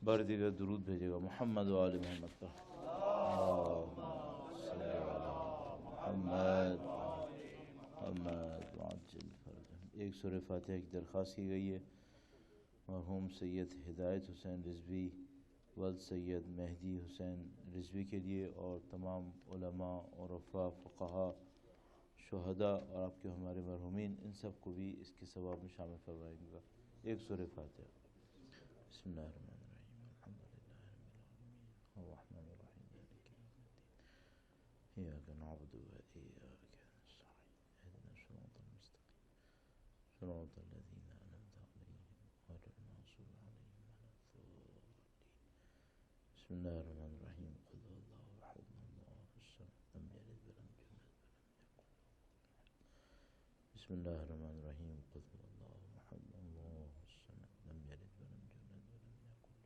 بار دیگر درود بھیجے گا محمد و آل محمد پر۔ اللہم صلی علی محمد محمد وعجل فرجہم۔ ایک سورہ فاتحہ کی درخواست کی گئی ہے مرحوم سید ہدایت حسین رضوی ولد سید مہدی حسین رضوی کے لیے، اور تمام علماء اور عرفاء فقہاء شہداء اور آپ کے ہمارے مرحومین، ان سب کو بھی اس کے ثواب میں شامل فرمائیں گا۔ ایک سورہ فاتحہ۔ بسم اللہ الرحمن الرحیم، الحمد للہ رب العالمین الرحمن الرحیم مالک یوم الدین، ایاک نعبد و ایاک نستعین، اہدنا الصراط المستقیم صراط الذین انعمت علیہم غیر المغضوب علیہم ولا الضالین۔ بسم اللہ الرحمن الرحیم، قل هو اللہ احد اللہ الصمد لم یلد ولم یولد ولم یکن له کفوا احد۔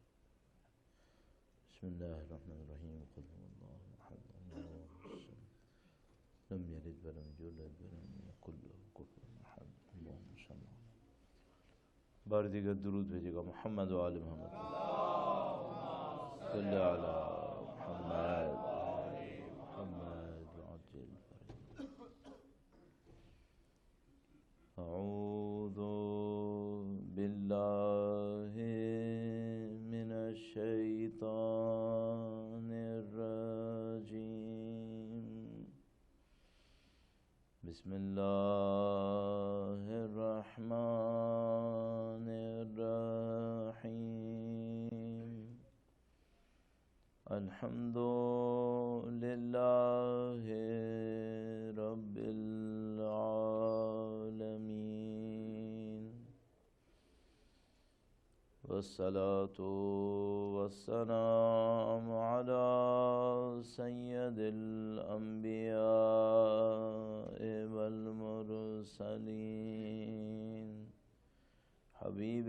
بسم اللہ الرحمن الرحیم، قل هو اللہ احد اللہ الصمد لم یلد ولم یولد ولم یکن له کفوا احد۔ بسم اللہ الرحمن الرحیم، قل هو اللہ احد اللہ الصمد لم یلد ولم یولد ولم یکن له کفوا احد۔ اللہم صل علی۔ بار دیگر درود بھیجے گا محمد و آل محمد۔ صلی علی محمد محمد وعجل فرجہ۔ اعوذ باللہ من الشیطان الرجیم، بسم اللہ الرحمن الرحیم، الحمد للہ رب العالمین، والصلاة والسلام علی سید الانبیاء والمرسلین، حبیب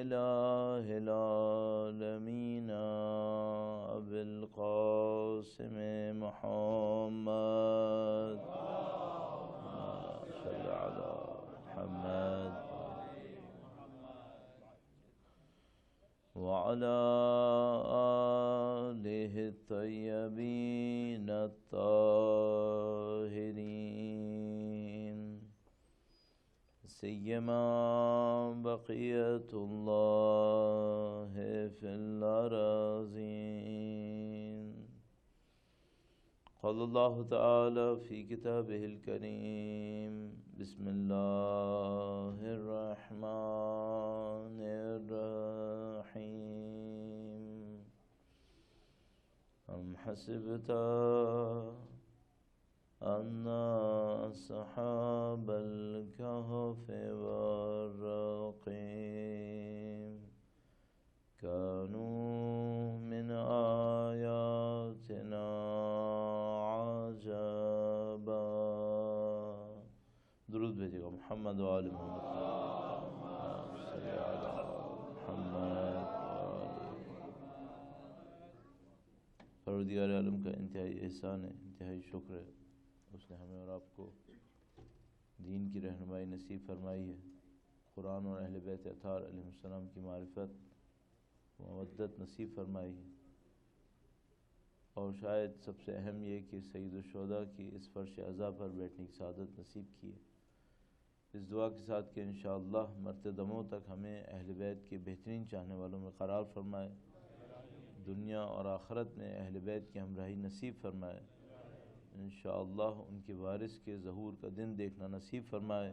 الہ العالمین ابی القاسم محمد صلی علی محمد وعلی آلہ الطیبین الطاہرین، سیما بقیت اللہ فی الارضین۔ قال اللہ تعالی فی کتابہ الکریم، بسم اللہ الرحمن الرحیم، ام حسبت ان اصحاب الکہف والرقیم كانوا من آیاتنا عجبا۔ درود بھیجے گا محمد و آل محمد۔ صلی علی محمد پروردگار عالم کا انتہائی احسان ہے، انتہائی شکر ہے، اس نے ہمیں اور آپ کو دین کی رہنمائی نصیب فرمائی ہے، قرآن اور اہل بیت اطہار علیہ السلام کی معرفت مودت نصیب فرمائی ہے، اور شاید سب سے اہم یہ کہ سید الشہداء کی اس فرش عزا پر بیٹھنے کی سعادت نصیب کی ہے۔ اس دعا کے ساتھ کہ انشاءاللہ مرتے دموں تک ہمیں اہل بیت کے بہترین چاہنے والوں میں قرار فرمائے، دنیا اور آخرت میں اہل بیت کی ہمراہی نصیب فرمائے، انشاءاللہ ان کے وارث کے ظہور کا دن دیکھنا نصیب فرمائے،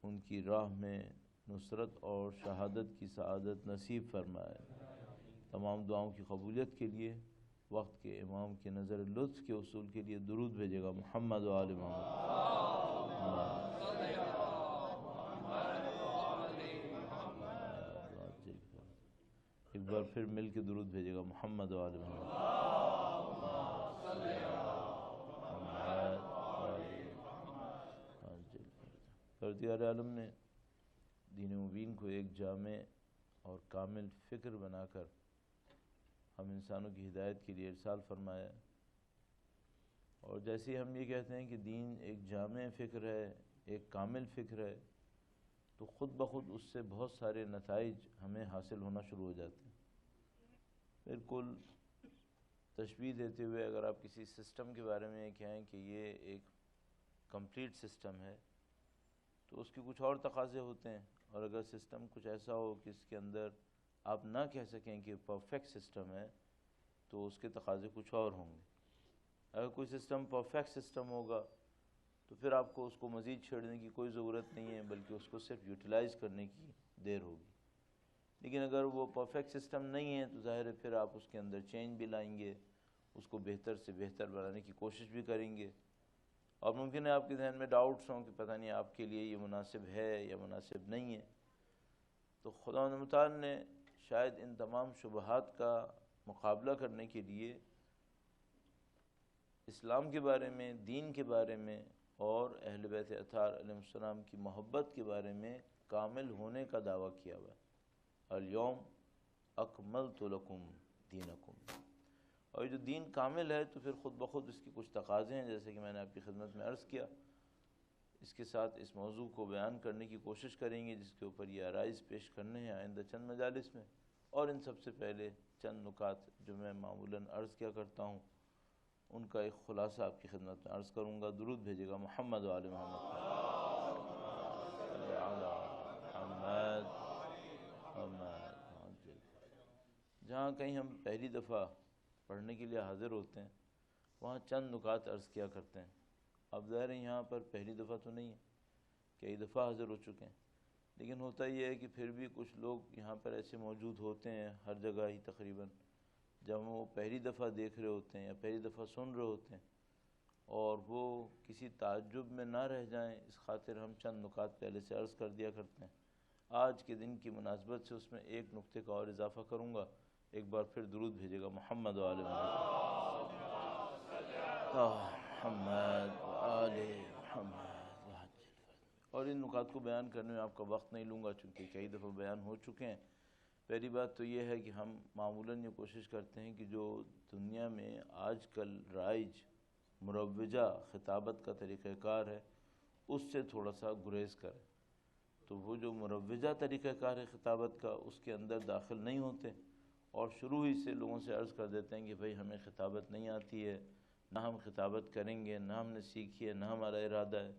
ان کی راہ میں نصرت اور شہادت کی سعادت نصیب فرمائے۔ تمام دعاؤں کی قبولیت کے لیے وقت کے امام کے نظر لطف کے حصول کے لیے درود بھیجے گا محمد و آل محمد۔ ایک بار پھر مل کے درود بھیجے گا محمد و آل محمد۔ پروردگار عالم نے دین مبین کو ایک جامع اور کامل فکر بنا کر ہم انسانوں کی ہدایت کے لیے ارسال فرمایا، اور جیسے ہم یہ کہتے ہیں کہ دین ایک جامع فکر ہے، ایک کامل فکر ہے، تو خود بخود اس سے بہت سارے نتائج ہمیں حاصل ہونا شروع ہو جاتے ہیں۔ بالکل تشبیہ دیتے ہوئے اگر آپ کسی سسٹم کے بارے میں کہیں کہ یہ ایک کمپلیٹ سسٹم ہے تو اس کے کچھ اور تقاضے ہوتے ہیں، اور اگر سسٹم کچھ ایسا ہو کہ اس کے اندر آپ نہ کہہ سکیں کہ پرفیکٹ سسٹم ہے تو اس کے تقاضے کچھ اور ہوں گے۔ اگر کوئی سسٹم پرفیکٹ سسٹم ہوگا تو پھر آپ کو اس کو مزید چھیڑنے کی کوئی ضرورت نہیں ہے، بلکہ اس کو صرف یوٹیلائز کرنے کی دیر ہوگی۔ لیکن اگر وہ پرفیکٹ سسٹم نہیں ہے تو ظاہر ہے پھر آپ اس کے اندر چینج بھی لائیں گے، اس کو بہتر سے بہتر بنانے کی کوشش بھی کریں گے، اور ممکن ہے آپ کے ذہن میں ڈاؤٹس ہوں کہ پتہ نہیں آپ کے لیے یہ مناسب ہے یا مناسب نہیں ہے۔ تو خداوند متعال نے شاید ان تمام شبہات کا مقابلہ کرنے کے لیے اسلام کے بارے میں، دین کے بارے میں اور اہل بیت اطہار علیہ السلام کی محبت کے بارے میں کامل ہونے کا دعویٰ کیا ہوا ہے۔ الیوم اکملت لکم دینکم، اور یہ جو دین کامل ہے تو پھر خود بخود اس کی کچھ تقاضے ہیں، جیسے کہ میں نے آپ کی خدمت میں عرض کیا۔ اس کے ساتھ اس موضوع کو بیان کرنے کی کوشش کریں گے جس کے اوپر یہ آرائز پیش کرنے ہیں آئندہ چند مجالس میں، اور ان سب سے پہلے چند نکات جو میں معمولاً عرض کیا کرتا ہوں ان کا ایک خلاصہ آپ کی خدمت میں عرض کروں گا۔ درود بھیجے گا محمد و آل محمد، صلی علی محمد محمد۔ جہاں کہیں ہم پہلی دفعہ پڑھنے کے لیے حاضر ہوتے ہیں وہاں چند نکات عرض کیا کرتے ہیں۔ اب ظاہر ہے یہاں پر پہلی دفعہ تو نہیں ہے، کئی دفعہ حاضر ہو چکے ہیں، لیکن ہوتا یہ ہے کہ پھر بھی کچھ لوگ یہاں پر ایسے موجود ہوتے ہیں ہر جگہ ہی تقریباً، جب وہ پہلی دفعہ دیکھ رہے ہوتے ہیں یا پہلی دفعہ سن رہے ہوتے ہیں، اور وہ کسی تعجب میں نہ رہ جائیں اس خاطر ہم چند نکات پہلے سے عرض کر دیا کرتے ہیں۔ آج کے دن کی مناسبت سے اس میں ایک نقطے کا اور اضافہ کروں گا۔ ایک بار پھر درود بھیجے گا محمد و آل محمد، محمد و آل محمد۔ اور ان نکات کو بیان کرنے میں آپ کا وقت نہیں لوں گا چونکہ کئی دفعہ بیان ہو چکے ہیں۔ پہلی بات تو یہ ہے کہ ہم معمولاً یہ کوشش کرتے ہیں کہ جو دنیا میں آج کل رائج مروجہ خطابت کا طریقہ کار ہے اس سے تھوڑا سا گریز کریں، تو وہ جو مروجہ طریقہ کار ہے خطابت کا اس کے اندر داخل نہیں ہوتے، اور شروع ہی سے لوگوں سے عرض کر دیتے ہیں کہ بھئی ہمیں خطابت نہیں آتی ہے، نہ ہم خطابت کریں گے، نہ ہم نے سیکھی ہے، نہ ہمارا ارادہ ہے۔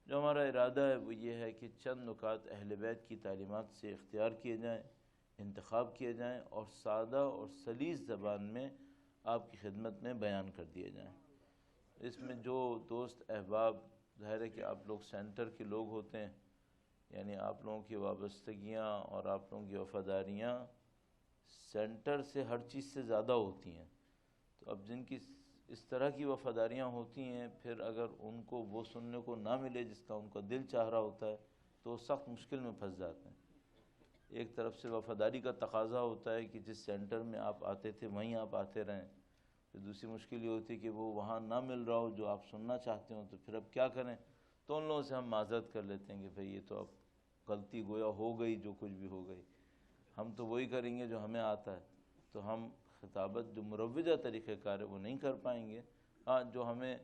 جو ہمارا ارادہ ہے وہ یہ ہے کہ چند نکات اہل بیت کی تعلیمات سے اختیار کیے جائیں، انتخاب کیے جائیں، اور سادہ اور سلیس زبان میں آپ کی خدمت میں بیان کر دیے جائیں۔ اس میں جو دوست احباب، ظاہر ہے کہ آپ لوگ سینٹر کے لوگ ہوتے ہیں، یعنی آپ لوگوں کی وابستگیاں اور آپ لوگوں کی وفاداریاں سینٹر سے ہر چیز سے زیادہ ہوتی ہیں، تو اب جن کی اس طرح کی وفاداریاں ہوتی ہیں پھر اگر ان کو وہ سننے کو نہ ملے جس کا ان کا دل چاہ رہا ہوتا ہے تو وہ سخت مشکل میں پھنس جاتے ہیں۔ ایک طرف سے وفاداری کا تقاضا ہوتا ہے کہ جس سینٹر میں آپ آتے تھے وہیں آپ آتے رہیں، پھر دوسری مشکل یہ ہوتی ہے کہ وہ وہاں نہ مل رہا ہو جو آپ سننا چاہتے ہوں، تو پھر اب کیا کریں؟ تو ان لوگوں سے ہم معذرت کر لیتے ہیں کہ بھئی یہ تو اب غلطی گویا ہو گئی، جو کچھ بھی ہو گئی، ہم تو وہی کریں گے جو ہمیں آتا ہے، تو ہم خطابت جو مروجہ طریقہ کار ہے وہ نہیں کر پائیں گے۔ ہاں جو ہمیں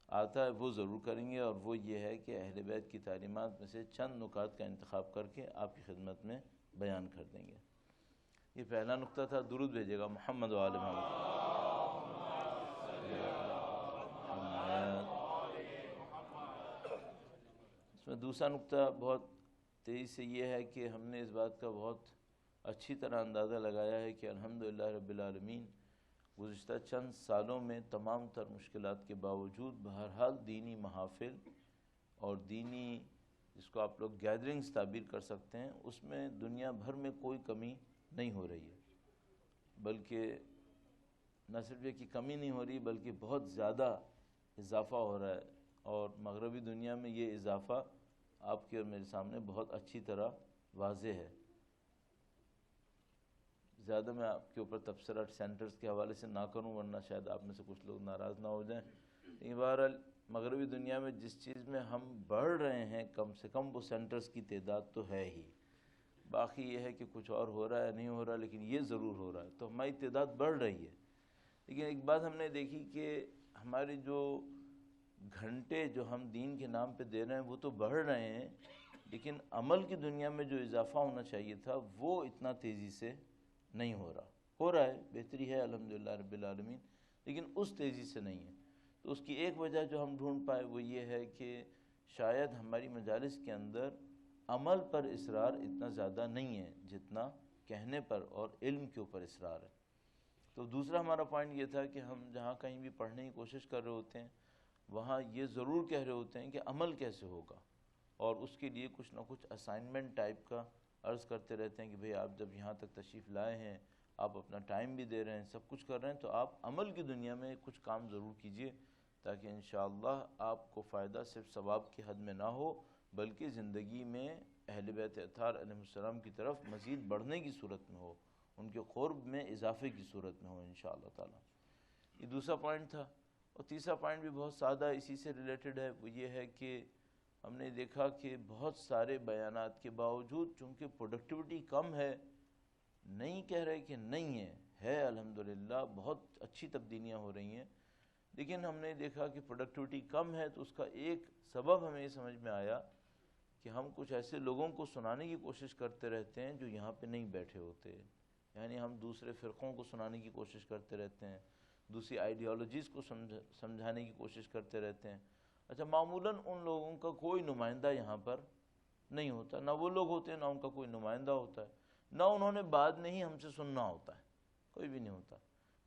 آتا ہے وہ ضرور کریں گے، اور وہ یہ ہے کہ اہل بیت کی تعلیمات میں سے چند نکات کا انتخاب کر کے آپ کی خدمت میں بیان کر دیں گے۔ یہ پہلا نقطہ تھا۔ درود بھیجے گا محمد و آل محمد۔ اس میں دوسرا نقطہ بہت تیزی سے یہ ہے کہ ہم نے اس بات کا بہت اچھی طرح اندازہ لگایا ہے کہ الحمدللہ رب العالمین گزشتہ چند سالوں میں تمام تر مشکلات کے باوجود بہرحال دینی محافل اور دینی جس کو آپ لوگ گیدرنگز تعبیر کر سکتے ہیں اس میں دنیا بھر میں کوئی کمی نہیں ہو رہی ہے، بلکہ نہ صرف یہ کہ کمی نہیں ہو رہی بلکہ بہت زیادہ اضافہ ہو رہا ہے، اور مغربی دنیا میں یہ اضافہ آپ کے اور میرے سامنے بہت اچھی طرح واضح ہے۔ زیادہ میں آپ کے اوپر تبصرہ سینٹرز کے حوالے سے نہ کروں ورنہ شاید آپ میں سے کچھ لوگ ناراض نہ ہو جائیں، لیکن بہرحال مغربی دنیا میں جس چیز میں ہم بڑھ رہے ہیں کم سے کم وہ سینٹرز کی تعداد تو ہے ہی، باقی یہ ہے کہ کچھ اور ہو رہا ہے نہیں ہو رہا، لیکن یہ ضرور ہو رہا ہے، تو ہماری تعداد بڑھ رہی ہے۔ لیکن ایک بات ہم نے دیکھی کہ ہماری جو گھنٹے جو ہم دین کے نام پہ دے رہے ہیں وہ تو بڑھ رہے ہیں، لیکن عمل کی دنیا میں جو اضافہ ہونا چاہیے تھا وہ اتنا تیزی سے نہیں ہو رہا ہے، بہتری ہے الحمدللہ رب العالمین، لیکن اس تیزی سے نہیں ہے۔ تو اس کی ایک وجہ جو ہم ڈھونڈ پائے وہ یہ ہے کہ شاید ہماری مجالس کے اندر عمل پر اصرار اتنا زیادہ نہیں ہے جتنا کہنے پر اور علم کے اوپر اصرار ہے۔ تو دوسرا ہمارا پوائنٹ یہ تھا کہ ہم جہاں کہیں بھی پڑھنے کی کوشش کر رہے ہوتے ہیں وہاں یہ ضرور کہہ رہے ہوتے ہیں کہ عمل کیسے ہوگا، اور اس کے لیے کچھ نہ کچھ اسائنمنٹ ٹائپ کا عرض کرتے رہتے ہیں کہ بھئی آپ جب یہاں تک تشریف لائے ہیں، آپ اپنا ٹائم بھی دے رہے ہیں، سب کچھ کر رہے ہیں، تو آپ عمل کی دنیا میں کچھ کام ضرور کیجئے تاکہ انشاءاللہ آپ کو فائدہ صرف ثواب کی حد میں نہ ہو بلکہ زندگی میں اہل بیت اطہار علیہ السلام کی طرف مزید بڑھنے کی صورت میں ہو، ان کے قرب میں اضافے کی صورت میں ہو انشاءاللہ تعالی۔ یہ دوسرا پوائنٹ تھا۔ اور تیسرا پوائنٹ بھی بہت سادہ اسی سے ریلیٹڈ ہے، وہ یہ ہے کہ ہم نے دیکھا کہ بہت سارے بیانات کے باوجود چونکہ پروڈکٹیوٹی کم ہے، نہیں کہہ رہے کہ نہیں ہے الحمدللہ بہت اچھی تبدیلیاں ہو رہی ہیں، لیکن ہم نے دیکھا کہ پروڈکٹیوٹی کم ہے تو اس کا ایک سبب ہمیں یہ سمجھ میں آیا کہ ہم کچھ ایسے لوگوں کو سنانے کی کوشش کرتے رہتے ہیں جو یہاں پہ نہیں بیٹھے ہوتے، یعنی ہم دوسرے فرقوں کو سنانے کی کوشش کرتے رہتے ہیں، دوسری آئیڈیالوجیز کو سمجھانے کی کوشش کرتے رہتے ہیں۔ اچھا، معمولاً ان لوگوں کا کوئی نمائندہ یہاں پر نہیں ہوتا، نہ وہ لوگ ہوتے ہیں نہ ان کا کوئی نمائندہ ہوتا ہے، نہ انہوں نے بعد میں ہی ہم سے سننا ہوتا ہے، کوئی بھی نہیں ہوتا۔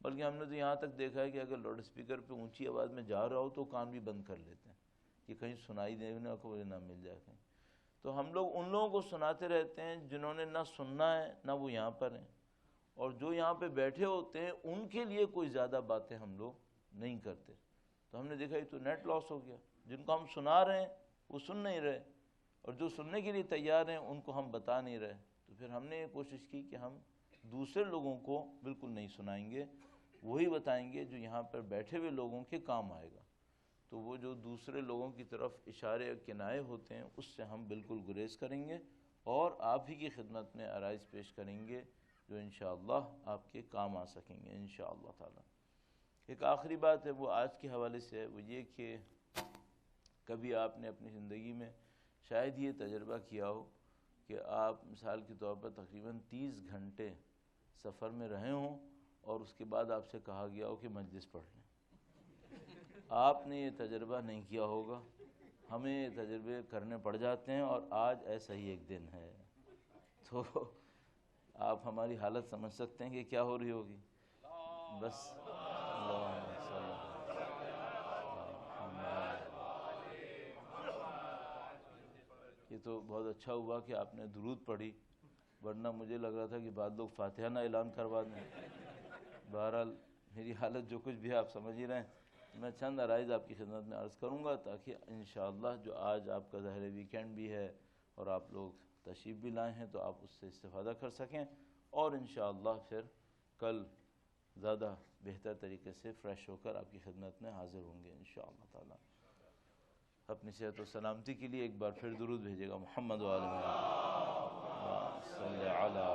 بلکہ ہم نے تو یہاں تک دیکھا ہے کہ اگر لاؤڈ اسپیکر پہ اونچی آواز میں جا رہا ہو تو کان بھی بند کر لیتے ہیں کہ کہیں سنائی دینے کو نہ مل جائے کہیں۔ تو ہم لوگ ان لوگوں کو سناتے رہتے ہیں جنہوں نے نہ سننا ہے نہ وہ یہاں پر ہیں، اور جو یہاں پہ بیٹھے ہوتے ہیں ان کے لیے کوئی زیادہ باتیں ہم لوگ نہیں کرتے۔ تو ہم نے دیکھا یہ تو نیٹ لاس ہو گیا، جن کو ہم سنا رہے ہیں وہ سن نہیں رہے، اور جو سننے کے لیے تیار ہیں ان کو ہم بتا نہیں رہے۔ تو پھر ہم نے یہ کوشش کی کہ ہم دوسرے لوگوں کو بالکل نہیں سنائیں گے، وہی بتائیں گے جو یہاں پر بیٹھے ہوئے لوگوں کے کام آئے گا۔ تو وہ جو دوسرے لوگوں کی طرف اشارے اور کنائے ہوتے ہیں اس سے ہم بالکل گریز کریں گے اور آپ ہی کی خدمت میں عرائض پیش کریں گے جو انشاءاللہ آپ کے کام آ سکیں گے انشاءاللہ تعالی۔ ایک آخری بات ہے وہ آج کے حوالے سے ہے، وہ یہ کہ کبھی آپ نے اپنی زندگی میں شاید یہ تجربہ کیا ہو کہ آپ مثال کے طور پر تقریباً 30 گھنٹے سفر میں رہے ہوں اور اس کے بعد آپ سے کہا گیا ہو کہ مجلس پڑھ لیں۔ آپ نے یہ تجربہ نہیں کیا ہوگا، ہمیں یہ تجربے کرنے پڑ جاتے ہیں، اور آج ایسا ہی ایک دن ہے۔ تو آپ ہماری حالت سمجھ سکتے ہیں کہ کیا ہو رہی ہوگی۔ بس یہ تو بہت اچھا ہوا کہ آپ نے درود پڑھی، ورنہ مجھے لگ رہا تھا کہ بعد لوگ فاتحہ نہ اعلان کروا دیں۔ بہرحال میری حالت جو کچھ بھی آپ سمجھ ہی رہے ہیں، میں چند عرائض آپ کی خدمت میں عرض کروں گا تاکہ انشاءاللہ جو آج آپ کا ظاہر ویکینڈ بھی ہے اور آپ لوگ تشریف بھی لائے ہیں تو آپ اس سے استفادہ کر سکیں، اور انشاءاللہ پھر کل زیادہ بہتر طریقے سے فریش ہو کر آپ کی خدمت میں حاضر ہوں گے انشاءاللہ تعالی۔ اپنی صحت و سلامتی کے لیے ایک بار پھر درود بھیجے گا محمد و آل محمد صلی علی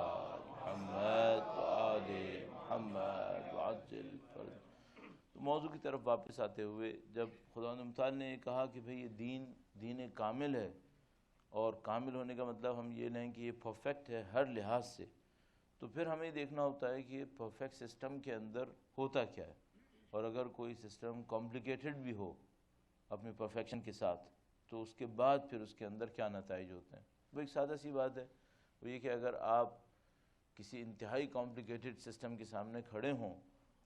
محمد و آل محمد وعجل فرج۔ تو موضوع کی طرف واپس آتے ہوئے، جب خداوند متعال نے کہا کہ بھئی یہ دین کامل ہے، اور کامل ہونے کا مطلب ہم یہ لیں کہ یہ پرفیکٹ ہے ہر لحاظ سے، تو پھر ہمیں دیکھنا ہوتا ہے کہ یہ پرفیکٹ سسٹم کے اندر ہوتا کیا ہے، اور اگر کوئی سسٹم کمپلیکیٹڈ بھی ہو اپنے پرفیکشن کے ساتھ تو اس کے بعد پھر اس کے اندر کیا نتائج ہوتے ہیں۔ وہ ایک سادہ سی بات ہے، وہ یہ کہ اگر آپ کسی انتہائی کمپلیکیٹڈ سسٹم کے سامنے کھڑے ہوں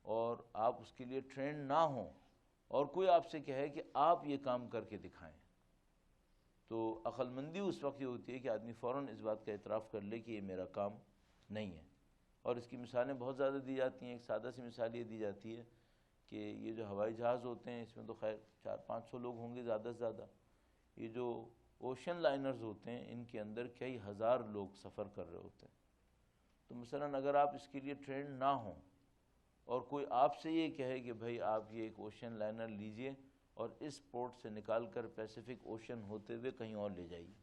اور آپ اس کے لیے ٹرینڈ نہ ہوں، اور کوئی آپ سے کہے کہ آپ یہ کام کر کے دکھائیں، تو عقل مندی اس وقت یہ ہوتی ہے کہ آدمی فوراً اس بات کا اعتراف کر لے کہ یہ میرا کام نہیں ہے۔ اور اس کی مثالیں بہت زیادہ دی جاتی ہیں۔ ایک سادہ سی مثال یہ دی جاتی ہے کہ یہ جو ہوائی جہاز ہوتے ہیں اس میں تو خیر 400-500 لوگ ہوں گے زیادہ سے زیادہ، یہ جو اوشن لائنرز ہوتے ہیں ان کے اندر کئی ہزار لوگ سفر کر رہے ہوتے ہیں۔ تو مثلاً اگر آپ اس کے لیے ٹرینڈ نہ ہوں اور کوئی آپ سے یہ کہے کہ بھئی آپ یہ ایک اوشن لائنر لیجئے اور اس پورٹ سے نکال کر پیسیفک اوشن ہوتے ہوئے کہیں اور لے جائیے،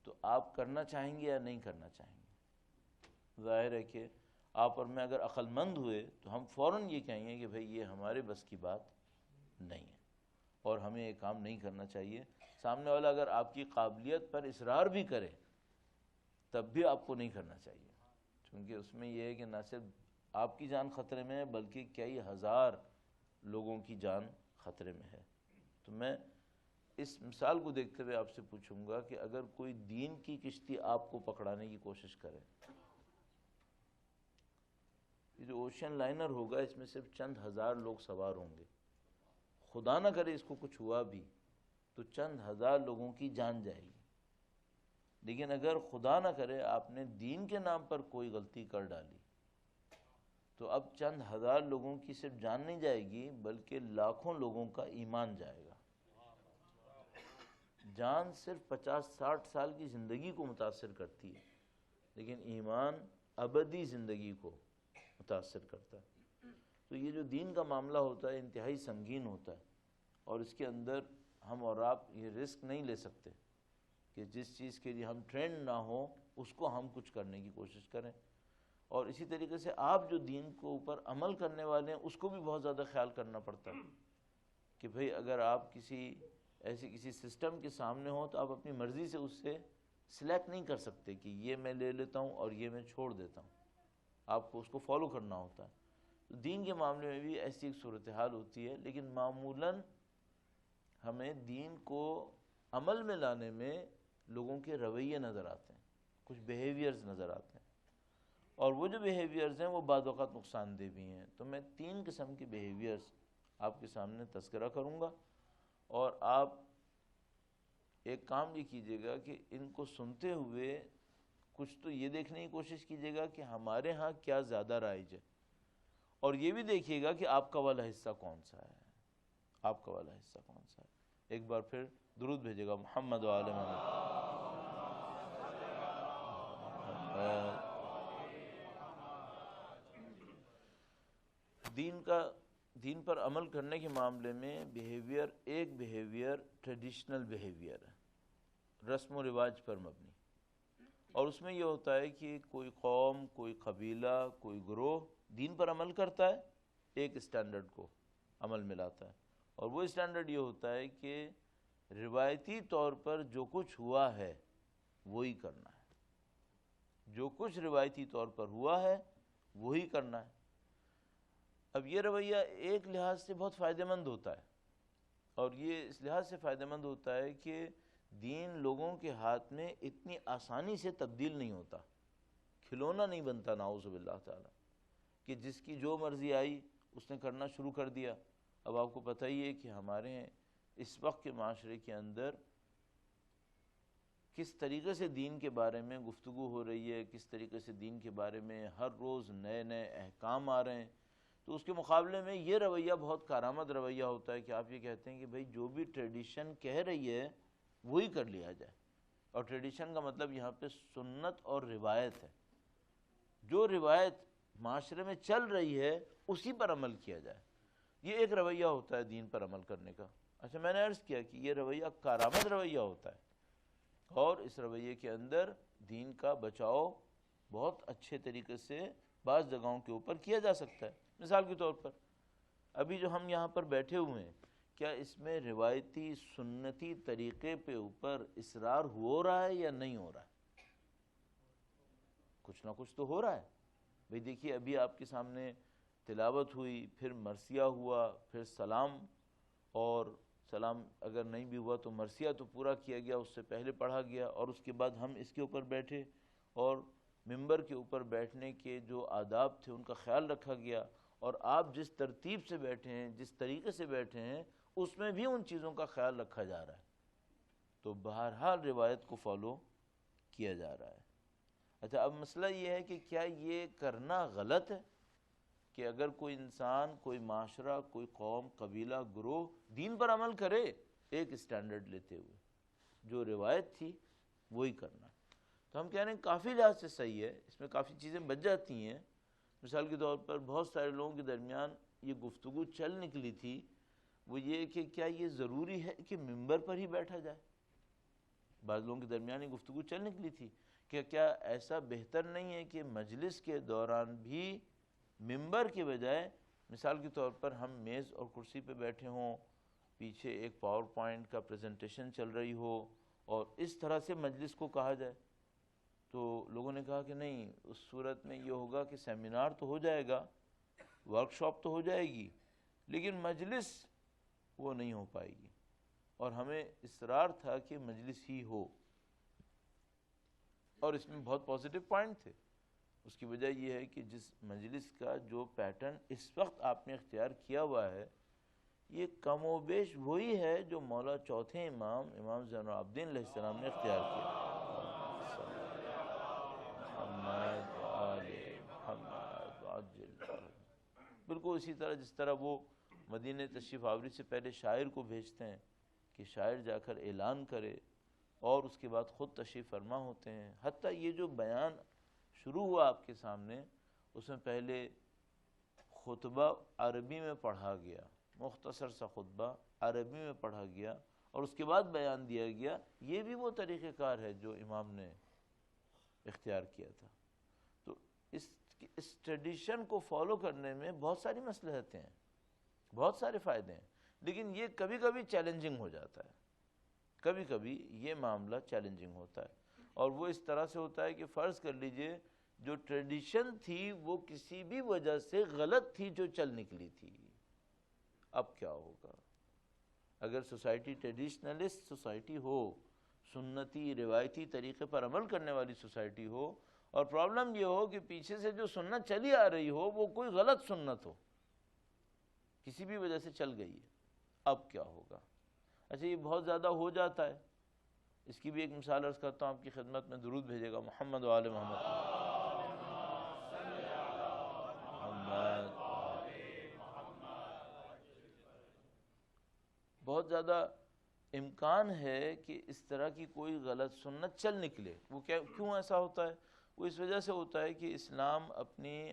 تو آپ کرنا چاہیں گے یا نہیں کرنا چاہیں گے؟ ظاہر ہے کہ آپ اور میں اگر عقل مند ہوئے تو ہم فوراً یہ کہیں گے کہ بھئی یہ ہمارے بس کی بات نہیں ہے۔ اور ہمیں یہ کام نہیں کرنا چاہیے۔ سامنے والا اگر آپ کی قابلیت پر اصرار بھی کرے تب بھی آپ کو نہیں کرنا چاہیے، کیونکہ اس میں یہ ہے کہ نہ صرف آپ کی جان خطرے میں ہے بلکہ کئی ہزار لوگوں کی جان خطرے میں ہے۔ تو میں اس مثال کو دیکھتے ہوئے آپ سے پوچھوں گا کہ اگر کوئی دین کی کشتی آپ کو پکڑانے کی کوشش کرے، یہ جو اوشین لائنر ہوگا اس میں صرف چند ہزار لوگ سوار ہوں گے، خدا نہ کرے اس کو کچھ ہوا بھی تو چند ہزار لوگوں کی جان جائے گی۔ لیکن اگر خدا نہ کرے آپ نے دین کے نام پر کوئی غلطی کر ڈالی تو اب چند ہزار لوگوں کی صرف جان نہیں جائے گی بلکہ لاکھوں لوگوں کا ایمان جائے گا۔ جان صرف 50-60 سال کی زندگی کو متاثر کرتی ہے، لیکن ایمان ابدی زندگی کو متاثر کرتا ہے۔ تو یہ جو دین کا معاملہ ہوتا ہے انتہائی سنگین ہوتا ہے، اور اس کے اندر ہم اور آپ یہ رسک نہیں لے سکتے کہ جس چیز کے لیے ہم ٹرینڈ نہ ہو اس کو ہم کچھ کرنے کی کوشش کریں۔ اور اسی طریقے سے آپ جو دین کو اوپر عمل کرنے والے ہیں اس کو بھی بہت زیادہ خیال کرنا پڑتا ہے کہ بھئی اگر آپ کسی سسٹم کے سامنے ہو تو آپ اپنی مرضی سے اس سے سلیکٹ نہیں کر سکتے کہ یہ میں لے لیتا ہوں اور یہ میں چھوڑ دیتا ہوں، آپ کو اس کو فالو کرنا ہوتا ہے۔ تو دین کے معاملے میں بھی ایسی ایک صورتحال ہوتی ہے، لیکن معمولاً ہمیں دین کو عمل میں لانے میں لوگوں کے رویے نظر آتے ہیں، کچھ بیہیویئرز نظر آتے ہیں، اور وہ جو بیہیویئرز ہیں وہ بعض اوقات نقصان دہ بھی ہیں۔ تو میں 3 قسم کے بیہیویئرز آپ کے سامنے تذکرہ کروں گا، اور آپ ایک کام یہ کیجیے گا کہ ان کو سنتے ہوئے کچھ تو یہ دیکھنے کی کوشش کیجیے گا کہ ہمارے ہاں کیا زیادہ رائج ہے، اور یہ بھی دیکھیے گا کہ آپ کا والا حصہ کون سا ہے، آپ کا والا حصہ کون سا ہے۔ ایک بار پھر درود بھیجے گا محمد و آل محمد۔ دین پر عمل کرنے کے معاملے میں ایک بیہیویئر ٹریڈیشنل بیہیویئر ہے، رسم و رواج پر مبنی، اور اس میں یہ ہوتا ہے کہ کوئی قوم، کوئی قبیلہ، کوئی گروہ دین پر عمل کرتا ہے، ایک اسٹینڈرڈ کو عمل میں لاتا ہے، اور وہ اسٹینڈرڈ یہ ہوتا ہے کہ روایتی طور پر جو کچھ ہوا ہے وہی کرنا ہے، جو کچھ روایتی طور پر ہوا ہے وہی کرنا ہے۔ اب یہ رویہ ایک لحاظ سے بہت فائدہ مند ہوتا ہے، اور یہ اس لحاظ سے فائدہ مند ہوتا ہے کہ دین لوگوں کے ہاتھ میں اتنی آسانی سے تبدیل نہیں ہوتا، کھلونا نہیں بنتا نعوذ باللہ تعالی، کہ جس کی جو مرضی آئی اس نے کرنا شروع کر دیا۔ اب آپ کو پتہ ہی ہے کہ ہمارے اس وقت کے معاشرے کے اندر کس طریقے سے دین کے بارے میں گفتگو ہو رہی ہے، کس طریقے سے دین کے بارے میں ہر روز نئے نئے احکام آ رہے ہیں، تو اس کے مقابلے میں یہ رویہ بہت کارآمد رویہ ہوتا ہے کہ آپ یہ کہتے ہیں کہ بھئی جو بھی ٹریڈیشن کہہ رہی ہے وہی کر لیا جائے، اور ٹریڈیشن کا مطلب یہاں پہ سنت اور روایت ہے، جو روایت معاشرے میں چل رہی ہے اسی پر عمل کیا جائے، یہ ایک رویہ ہوتا ہے دین پر عمل کرنے کا۔ اچھا، میں نے عرض کیا کہ یہ رویہ کارآمد رویہ ہوتا ہے، اور اس رویے کے اندر دین کا بچاؤ بہت اچھے طریقے سے بعض جگہوں کے اوپر کیا جا سکتا ہے۔ مثال کے طور پر ابھی جو ہم یہاں پر بیٹھے ہوئے ہیں، کیا اس میں روایتی سنتی طریقے پہ اوپر اصرار ہو رہا ہے یا نہیں ہو رہا ہے؟ کچھ نہ کچھ تو ہو رہا ہے۔ بھئی دیکھیے، ابھی آپ کے سامنے تلاوت ہوئی، پھر مرثیہ ہوا، پھر سلام، اور سلام اگر نہیں بھی ہوا تو مرثیہ تو پورا کیا گیا، اس سے پہلے پڑھا گیا، اور اس کے بعد ہم اس کے اوپر بیٹھے، اور ممبر کے اوپر بیٹھنے کے جو آداب تھے ان کا خیال رکھا گیا، اور آپ جس ترتیب سے بیٹھے ہیں، جس طریقے سے بیٹھے ہیں، اس میں بھی ان چیزوں کا خیال رکھا جا رہا ہے، تو بہرحال روایت کو فالو کیا جا رہا ہے۔ اچھا، اب مسئلہ یہ ہے کہ کیا یہ کرنا غلط ہے کہ اگر کوئی انسان، کوئی معاشرہ، کوئی قوم، قبیلہ، گروہ دین پر عمل کرے ایک اسٹینڈرڈ لیتے ہوئے، جو روایت تھی وہی کرنا؟ تو ہم کہہ رہے ہیں کافی لحاظ سے صحیح ہے، اس میں کافی چیزیں بچ جاتی ہیں۔ مثال کے طور پر بہت سارے لوگوں کے درمیان یہ گفتگو چل نکلی تھی، وہ یہ کہ کیا یہ ضروری ہے کہ ممبر پر ہی بیٹھا جائے؟ بعض لوگوں کے درمیان یہ گفتگو چل نکلی تھی کہ کیا ایسا بہتر نہیں ہے کہ مجلس کے دوران بھی ممبر کے بجائے، مثال کے طور پر ہم میز اور کرسی پہ بیٹھے ہوں پیچھے ایک پاور پوائنٹ کا پریزنٹیشن چل رہی ہو اور اس طرح سے مجلس کو کہا جائے، تو لوگوں نے کہا کہ نہیں، اس صورت میں یہ ہوگا کہ سیمینار تو ہو جائے گا، ورکشاپ تو ہو جائے گی، لیکن مجلس وہ نہیں ہو پائے گی، اور ہمیں اصرار تھا کہ مجلس ہی ہو، اور اس میں بہت پازیٹیو پوائنٹ تھے۔ اس کی وجہ یہ ہے کہ جس مجلس کا جو پیٹرن اس وقت آپ نے اختیار کیا ہوا ہے، یہ کم و بیش وہی ہے جو مولا چوتھے امام زین العابدین علیہ السلام نے اختیار کیا۔ محمد آل محمد وعجل فرج۔ بالکل اسی طرح جس طرح وہ مدینہ تشریف آوری سے پہلے شاعر کو بھیجتے ہیں کہ شاعر جا کر اعلان کرے، اور اس کے بعد خود تشریف فرما ہوتے ہیں۔ حتیٰ یہ جو بیان شروع ہوا آپ کے سامنے، اس میں پہلے خطبہ عربی میں پڑھا گیا، مختصر سا خطبہ عربی میں پڑھا گیا، اور اس کے بعد بیان دیا گیا۔ یہ بھی وہ طریقہ کار ہے جو امام نے اختیار کیا تھا۔ تو اس ٹریڈیشن کو فالو کرنے میں بہت ساری مصلحتیں ہیں، بہت سارے فائدے ہیں، لیکن یہ کبھی کبھی چیلنجنگ ہو جاتا ہے، کبھی کبھی یہ معاملہ چیلنجنگ ہوتا ہے، اور وہ اس طرح سے ہوتا ہے کہ فرض کر لیجئے جو ٹریڈیشن تھی وہ کسی بھی وجہ سے غلط تھی جو چل نکلی تھی، اب کیا ہوگا؟ اگر سوسائٹی ٹریڈیشنلسٹ سوسائٹی ہو، سنتی روایتی طریقے پر عمل کرنے والی سوسائٹی ہو، اور پرابلم یہ ہو کہ پیچھے سے جو سنت چلی آ رہی ہو وہ کوئی غلط سنت ہو، کسی بھی وجہ سے چل گئی ہے، اب کیا ہوگا؟ اچھا، یہ بہت زیادہ ہو جاتا ہے، اس کی بھی ایک مثال عرض کرتا ہوں آپ کی خدمت میں، درود بھیجے گا محمد و آل محمد۔ بہت زیادہ امکان ہے کہ اس طرح کی کوئی غلط سنت چل نکلے۔ وہ کیوں ایسا ہوتا ہے؟ وہ اس وجہ سے ہوتا ہے کہ اسلام اپنی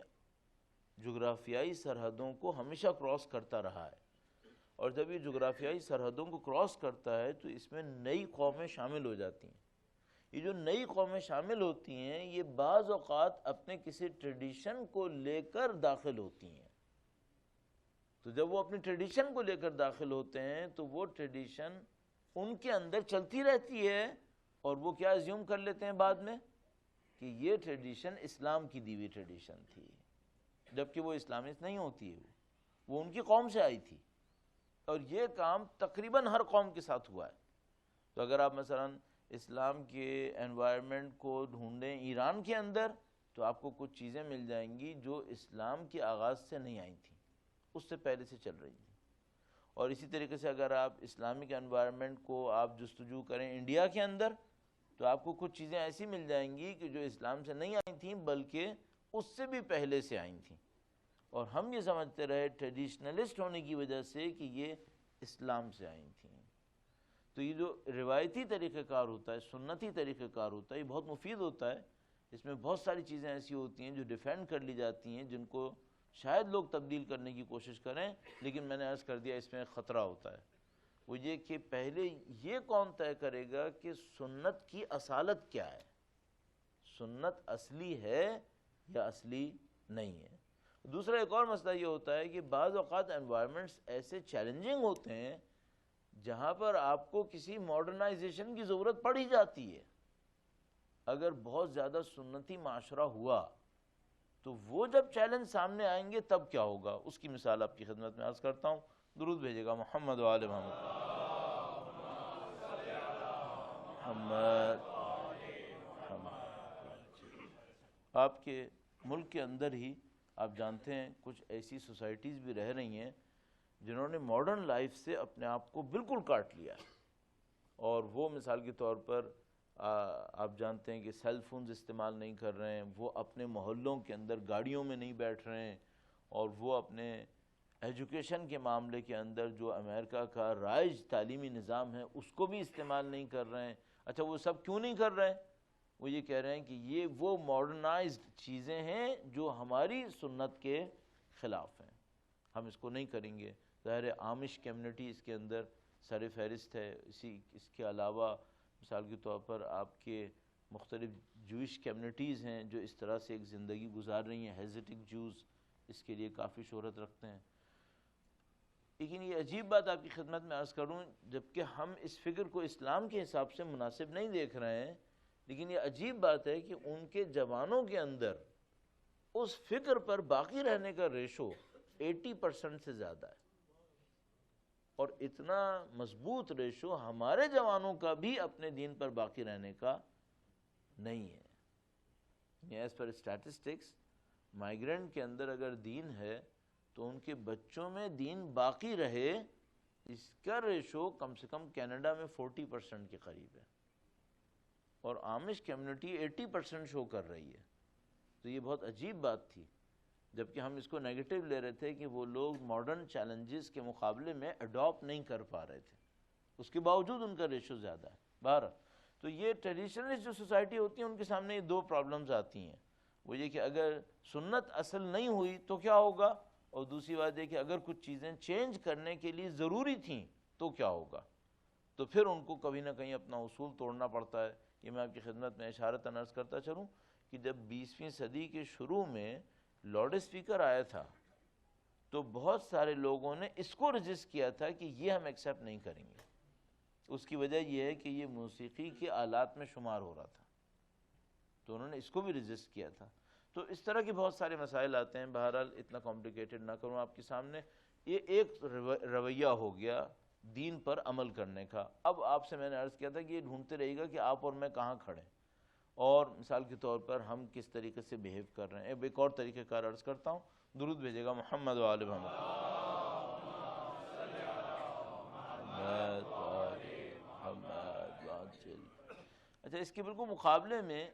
جغرافیائی سرحدوں کو ہمیشہ کراس کرتا رہا ہے، اور جب یہ جغرافیائی سرحدوں کو کراس کرتا ہے تو اس میں نئی قومیں شامل ہو جاتی ہیں۔ یہ جو نئی قومیں شامل ہوتی ہیں یہ بعض اوقات اپنے کسی ٹریڈیشن کو لے کر داخل ہوتی ہیں، تو جب وہ اپنی ٹریڈیشن کو لے کر داخل ہوتے ہیں تو وہ ٹریڈیشن ان کے اندر چلتی رہتی ہے، اور وہ کیا ایزیوم کر لیتے ہیں بعد میں کہ یہ ٹریڈیشن اسلام کی دی ہوئی ٹریڈیشن تھی، جبکہ وہ اسلامسٹ نہیں ہوتی ہے، وہ ان کی قوم سے آئی تھی، اور یہ کام تقریباً ہر قوم کے ساتھ ہوا ہے۔ تو اگر آپ مثلا اسلام کے انوائرمنٹ کو ڈھونڈیں ایران کے اندر، تو آپ کو کچھ چیزیں مل جائیں گی جو اسلام کے آغاز سے نہیں آئی تھیں، اس سے پہلے سے چل رہی تھیں۔ اور اسی طریقے سے اگر آپ اسلامک انوائرمنٹ کو آپ جستجو کریں انڈیا کے اندر، تو آپ کو کچھ چیزیں ایسی مل جائیں گی کہ جو اسلام سے نہیں آئی تھیں بلکہ اس سے بھی پہلے سے آئی تھیں، اور ہم یہ سمجھتے رہے ٹریڈیشنلسٹ ہونے کی وجہ سے کہ یہ اسلام سے آئی تھیں۔ تو یہ جو روایتی طریقہ کار ہوتا ہے، سنتی طریقہ کار ہوتا ہے، یہ بہت مفید ہوتا ہے۔ اس میں بہت ساری چیزیں ایسی ہوتی ہیں جو ڈیفینڈ کر لی جاتی ہیں، جن کو شاید لوگ تبدیل کرنے کی کوشش کریں، لیکن میں نے عرض کر دیا اس میں خطرہ ہوتا ہے۔ وہ یہ کہ پہلے یہ کون طے کرے گا کہ سنت کی اصالت کیا ہے، سنت اصلی ہے یا اصلی نہیں ہے۔ دوسرا ایک اور مسئلہ یہ ہوتا ہے کہ بعض اوقات انوائرمنٹس ایسے چیلنجنگ ہوتے ہیں جہاں پر آپ کو کسی ماڈرنائزیشن کی ضرورت پڑ ہی جاتی ہے۔ اگر بہت زیادہ سنتی معاشرہ ہوا تو وہ جب چیلنج سامنے آئیں گے تب کیا ہوگا، اس کی مثال آپ کی خدمت میں عرض کرتا ہوں۔ درود بھیجے گا محمد و آل محمد۔ محمد آپ کے ملک کے اندر ہی آپ جانتے ہیں کچھ ایسی سوسائٹیز بھی رہ رہی ہیں جنہوں نے ماڈرن لائف سے اپنے آپ کو بالکل کاٹ لیا، اور وہ مثال کے طور پر آپ جانتے ہیں کہ سیل فونز استعمال نہیں کر رہے ہیں، وہ اپنے محلوں کے اندر گاڑیوں میں نہیں بیٹھ رہے ہیں، اور وہ اپنے ایجوکیشن کے معاملے کے اندر جو امریکہ کا رائج تعلیمی نظام ہے اس کو بھی استعمال نہیں کر رہے ہیں۔ اچھا، وہ سب کیوں نہیں کر رہے ہیں؟ وہ یہ کہہ رہے ہیں کہ یہ وہ ماڈرنائزڈ چیزیں ہیں جو ہماری سنت کے خلاف ہیں، ہم اس کو نہیں کریں گے۔ ظاہر عامش کمیونٹی اس کے اندر سر فہرست ہے، اس کے علاوہ مثال کے طور پر آپ کے مختلف جوئش کمیونٹیز ہیں جو اس طرح سے ایک زندگی گزار رہی ہیں، ہیزیٹک جوز اس کے لیے کافی شہرت رکھتے ہیں۔ لیکن یہ عجیب بات آپ کی خدمت میں عرض کروں، جبکہ ہم اس فکر کو اسلام کے حساب سے مناسب نہیں دیکھ رہے ہیں، لیکن یہ عجیب بات ہے کہ ان کے جوانوں کے اندر اس فکر پر باقی رہنے کا ریشو 80% سے زیادہ ہے، اور اتنا مضبوط ریشو ہمارے جوانوں کا بھی اپنے دین پر باقی رہنے کا نہیں ہے۔ ایز پر اسٹیٹسٹکس، مائیگرینٹ کے اندر اگر دین ہے تو ان کے بچوں میں دین باقی رہے، اس کا ریشو کم سے کم کینیڈا میں 40% کے قریب ہے، اور آمش کمیونٹی 80% شو کر رہی ہے۔ تو یہ بہت عجیب بات تھی، جبکہ ہم اس کو نیگیٹو لے رہے تھے کہ وہ لوگ ماڈرن چیلنجز کے مقابلے میں اڈاپٹ نہیں کر پا رہے تھے، اس کے باوجود ان کا ریشو زیادہ ہے۔ بہرحال تو یہ ٹریڈیشنلسٹ جو سوسائٹی ہوتی ہے ان کے سامنے یہ دو پرابلمز آتی ہیں، وہ یہ کہ اگر سنت اصل نہیں ہوئی تو کیا ہوگا، اور دوسری بات یہ کہ اگر کچھ چیزیں چینج کرنے کے لیے ضروری تھیں تو کیا ہوگا۔ تو پھر ان کو کبھی نہ کہیں اپنا اصول توڑنا پڑتا ہے۔ یہ میں آپ کی خدمت میں اشارتاً عرض کرتا چلوں کہ جب 20ویں صدی کے شروع میں لاؤڈ اسپیکر آیا تھا تو بہت سارے لوگوں نے اس کو رجسٹ کیا تھا کہ یہ ہم ایکسیپٹ نہیں کریں گے۔ اس کی وجہ یہ ہے کہ یہ موسیقی کے آلات میں شمار ہو رہا تھا، تو انہوں نے اس کو بھی رجسٹ کیا تھا۔ تو اس طرح کے بہت سارے مسائل آتے ہیں۔ بہرحال اتنا کمپلیکیٹڈ نہ کروں آپ کے سامنے، یہ ایک رویہ ہو گیا دین پر عمل کرنے کا۔ اب آپ سے میں نے عرض کیا تھا کہ یہ ڈھونڈتے رہے گا کہ آپ اور میں کہاں کھڑے، اور مثال کے طور پر ہم کس طریقے سے بیہیو کر رہے ہیں۔ ایک اور طریقہ کار عرض کرتا ہوں، درود بھیجے گا محمد و آل محمد۔ اچھا، اس کے بالکل مقابلے میں